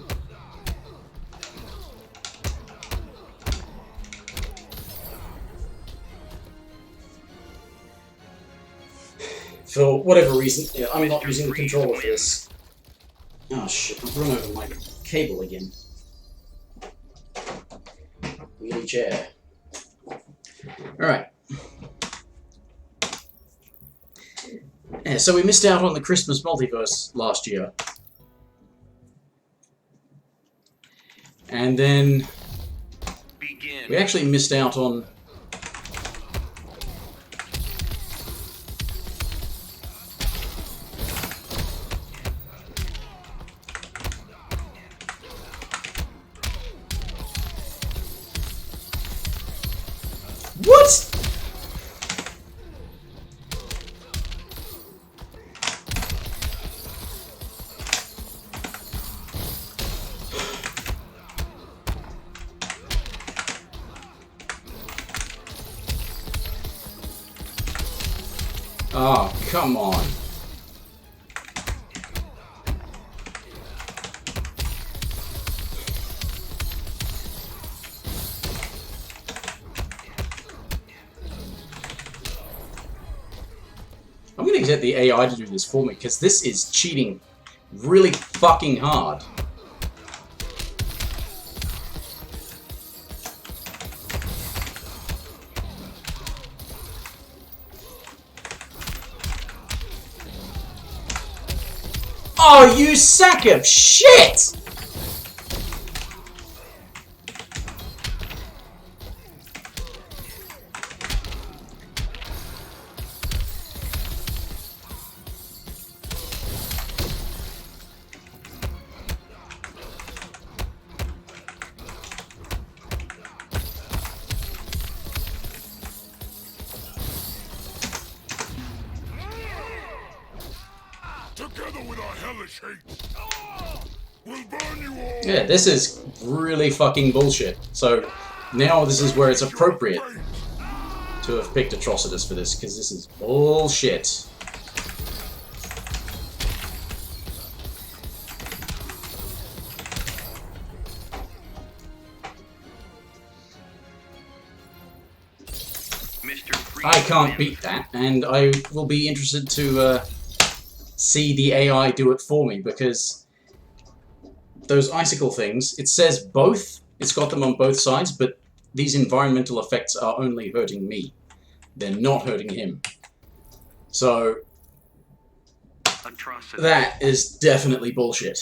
For whatever reason, yeah, I'm not using the controller for this. Oh shit, I've run over my cable again. Wheelie chair. Alright. Yeah, so we missed out on the Christmas multiverse last year. And then we actually missed out on what? Oh, come on. I'm gonna get the AI to do this for me, because this is cheating really fucking hard. Oh, you sack of shit! Together with our hellish hate, we'll burn you all! Yeah, this is really fucking bullshit. So, now this is where it's appropriate to have picked Atrocitus for this, because this is bullshit. I can't beat that, and I will be interested to see the AI do it for me, because those icicle things, it says both, it's got them on both sides, but these environmental effects are only hurting me. They're not hurting him. So, that is definitely bullshit.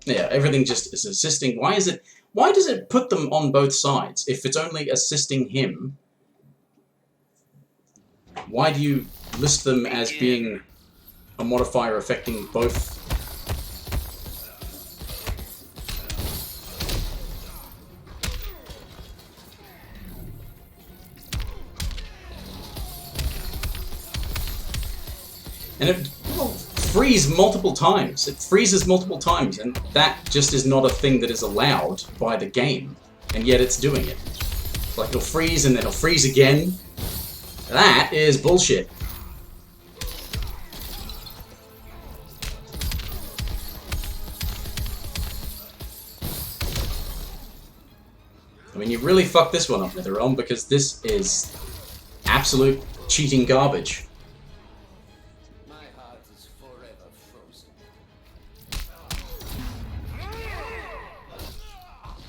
Yeah, everything just is assisting. Why does it put them on both sides if it's only assisting him? Why do you list them as being a modifier affecting both? And it will freeze multiple times. It freezes multiple times, and that just is not a thing that is allowed by the game. And yet it's doing it. Like, it'll freeze and then it'll freeze again. That is bullshit. I mean, you really fucked this one up, NetherRealm, because this is absolute cheating garbage. My heart is forever frozen.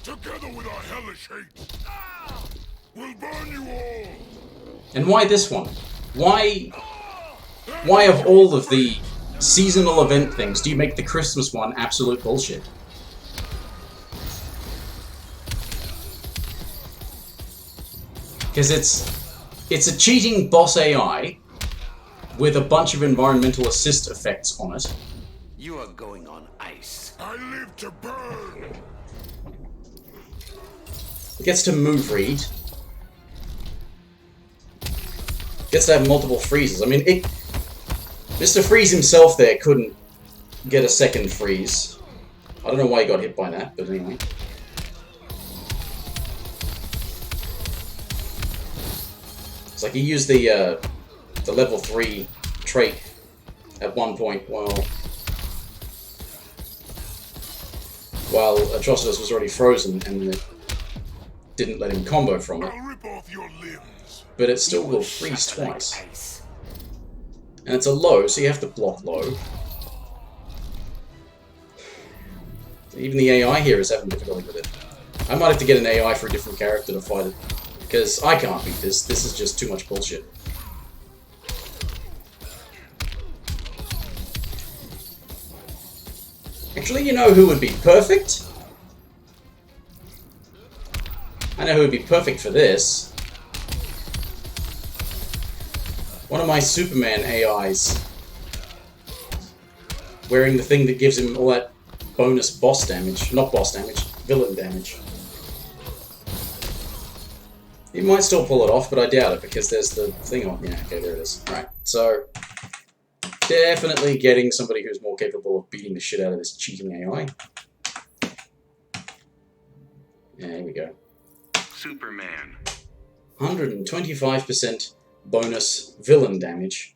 Together with our hellish hate, we'll burn you all! And why this one? Why of all of the seasonal event things do you make the Christmas one absolute bullshit? Because it's a cheating boss AI with a bunch of environmental assist effects on it. You are going on ice. I live to burn! It gets to move read. Gets to have multiple freezes. I mean, Mr. Freeze himself there couldn't get a second freeze. I don't know why he got hit by that, but anyway. It's like he used the level 3 trait at one point while Atrocitus was already frozen and it didn't let him combo from it. I'll rip off your limbs. But it still will freeze twice. And it's a low, so you have to block low. Even the AI here is having difficulty with it. I might have to get an AI for a different character to fight it. Because I can't beat this. This is just too much bullshit. Actually, you know who would be perfect? I know who would be perfect for this. One of my Superman AIs. Wearing the thing that gives him all that bonus boss damage. Not boss damage, villain damage. He might still pull it off, but I doubt it, because there's the thing on... Yeah, okay, there it is. Right, so... Definitely getting somebody who's more capable of beating the shit out of this cheating AI. Yeah, here we go. Superman. 125% bonus villain damage.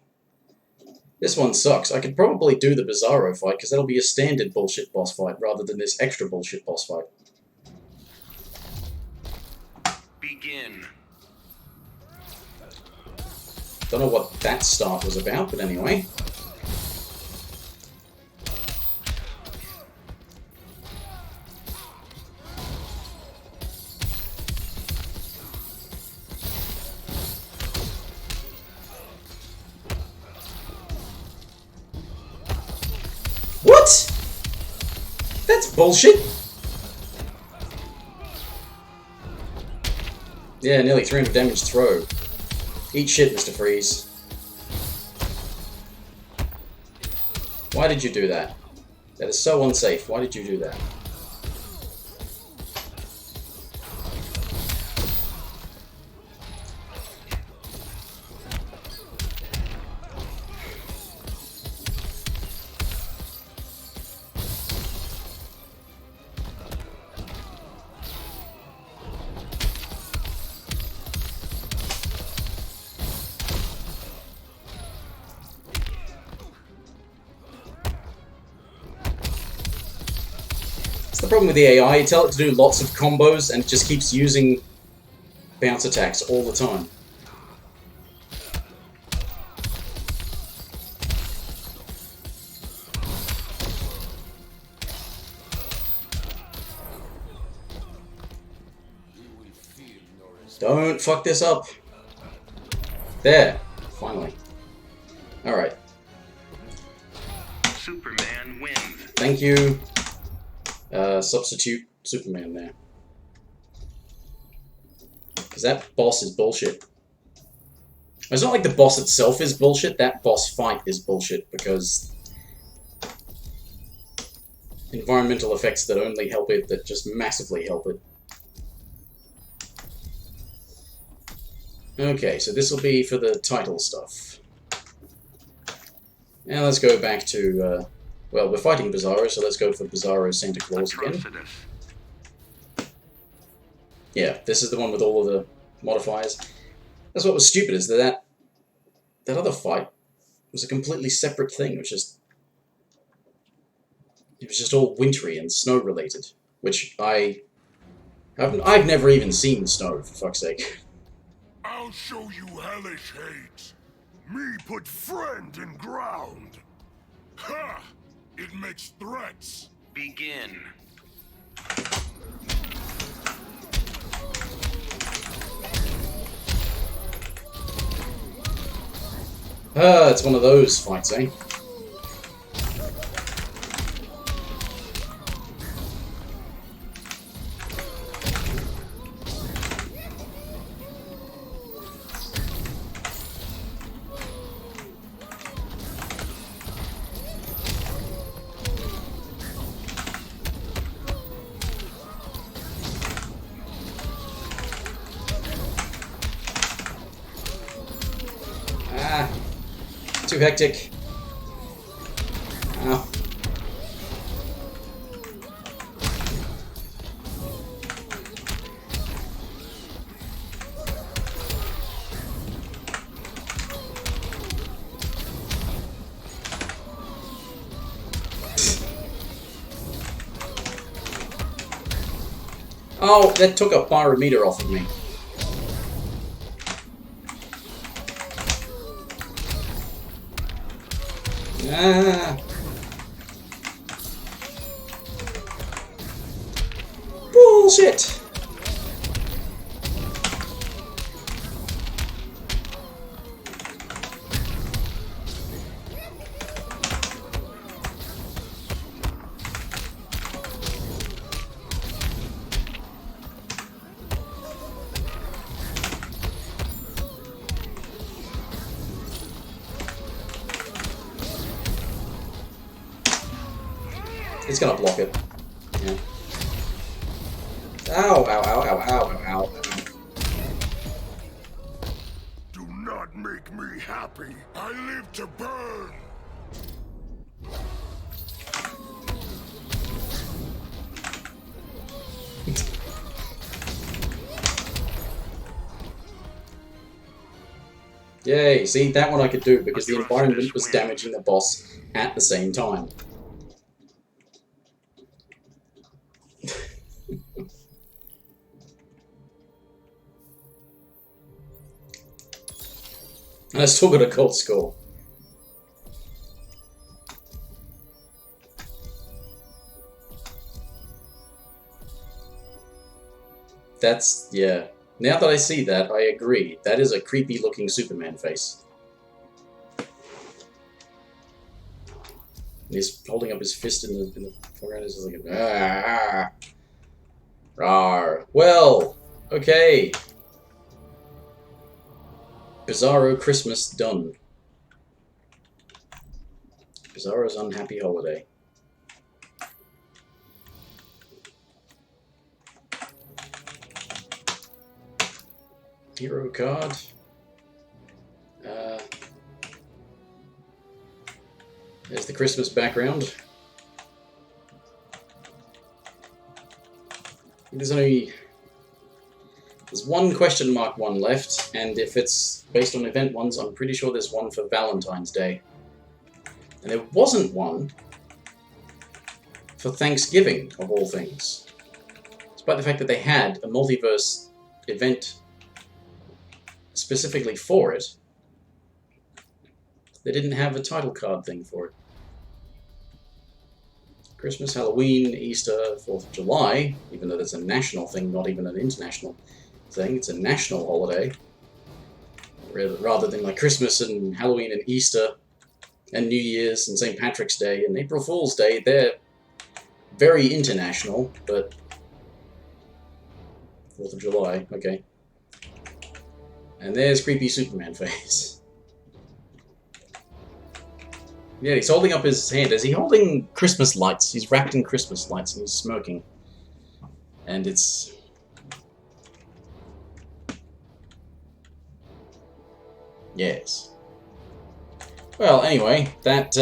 This one sucks. I could probably do the Bizarro fight, because that'll be a standard bullshit boss fight, rather than this extra bullshit boss fight. Begin. Don't know what that start was about, but anyway. What? That's bullshit. Yeah, nearly 300 damage throw. Eat shit, Mr. Freeze. Why did you do that? That is so unsafe. Why did you do that? The problem with the AI, you tell it to do lots of combos and it just keeps using bounce attacks all the time. Don't fuck this up. There, finally. Alright. Superman wins. Thank you. Substitute Superman there. Because that boss is bullshit. It's not like the boss itself is bullshit, that boss fight is bullshit, because environmental effects that only help it, that just massively help it. Okay, so this will be for the title stuff. Now let's go back to, well, we're fighting Bizarro, so let's go for Bizarro Santa Claus again. Yeah, this is the one with all of the modifiers. That's what was stupid, is that other fight was a completely separate thing, which is... It was just all wintry and snow-related, which I I've never even seen snow, for fuck's sake. I'll show you hellish hate. Me put friend in ground. Ha! It makes threats. Begin. It's one of those fights, eh? Too hectic. Ow. Oh, that took a pyrometer off of me. Ah. Bullshit. It's gonna block it. Yeah. Ow, ow, ow, ow, ow, ow, ow. Do not make me happy. I live to burn. Yay, see, that one I could do because the environment was damaging the boss at the same time. And I still got a gold score. That's, yeah. Now that I see that, I agree. That is a creepy looking Superman face. And he's holding up his fist in the foreground. He's like, ah, rawr. Well, okay. Bizarro Christmas done. Bizarro's Unhappy Holiday. Hero card. There's the Christmas background. There's one question mark one left, and if it's based on event ones, I'm pretty sure there's one for Valentine's Day. And there wasn't one for Thanksgiving, of all things. Despite the fact that they had a Multiverse event specifically for it, they didn't have a title card thing for it. Christmas, Halloween, Easter, 4th of July, even though that's a national thing, not even an international thing, it's a national holiday. Rather than like Christmas and Halloween and Easter and New Year's and St. Patrick's Day and April Fool's Day, they're very international, but 4th of July, okay. And there's creepy Superman face. Yeah, he's holding up his hand. Is he holding Christmas lights? He's wrapped in Christmas lights and he's smoking. And it's... Yes. Well, anyway, that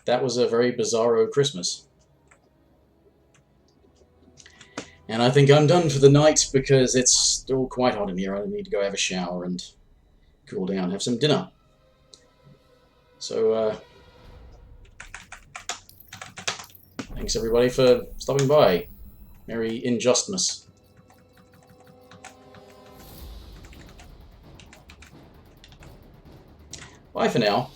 was a very bizarro Christmas. And I think I'm done for the night because it's still quite hot in here. I need to go have a shower and cool down, have some dinner. Thanks everybody for stopping by. Merry Injustmas. Bye for now.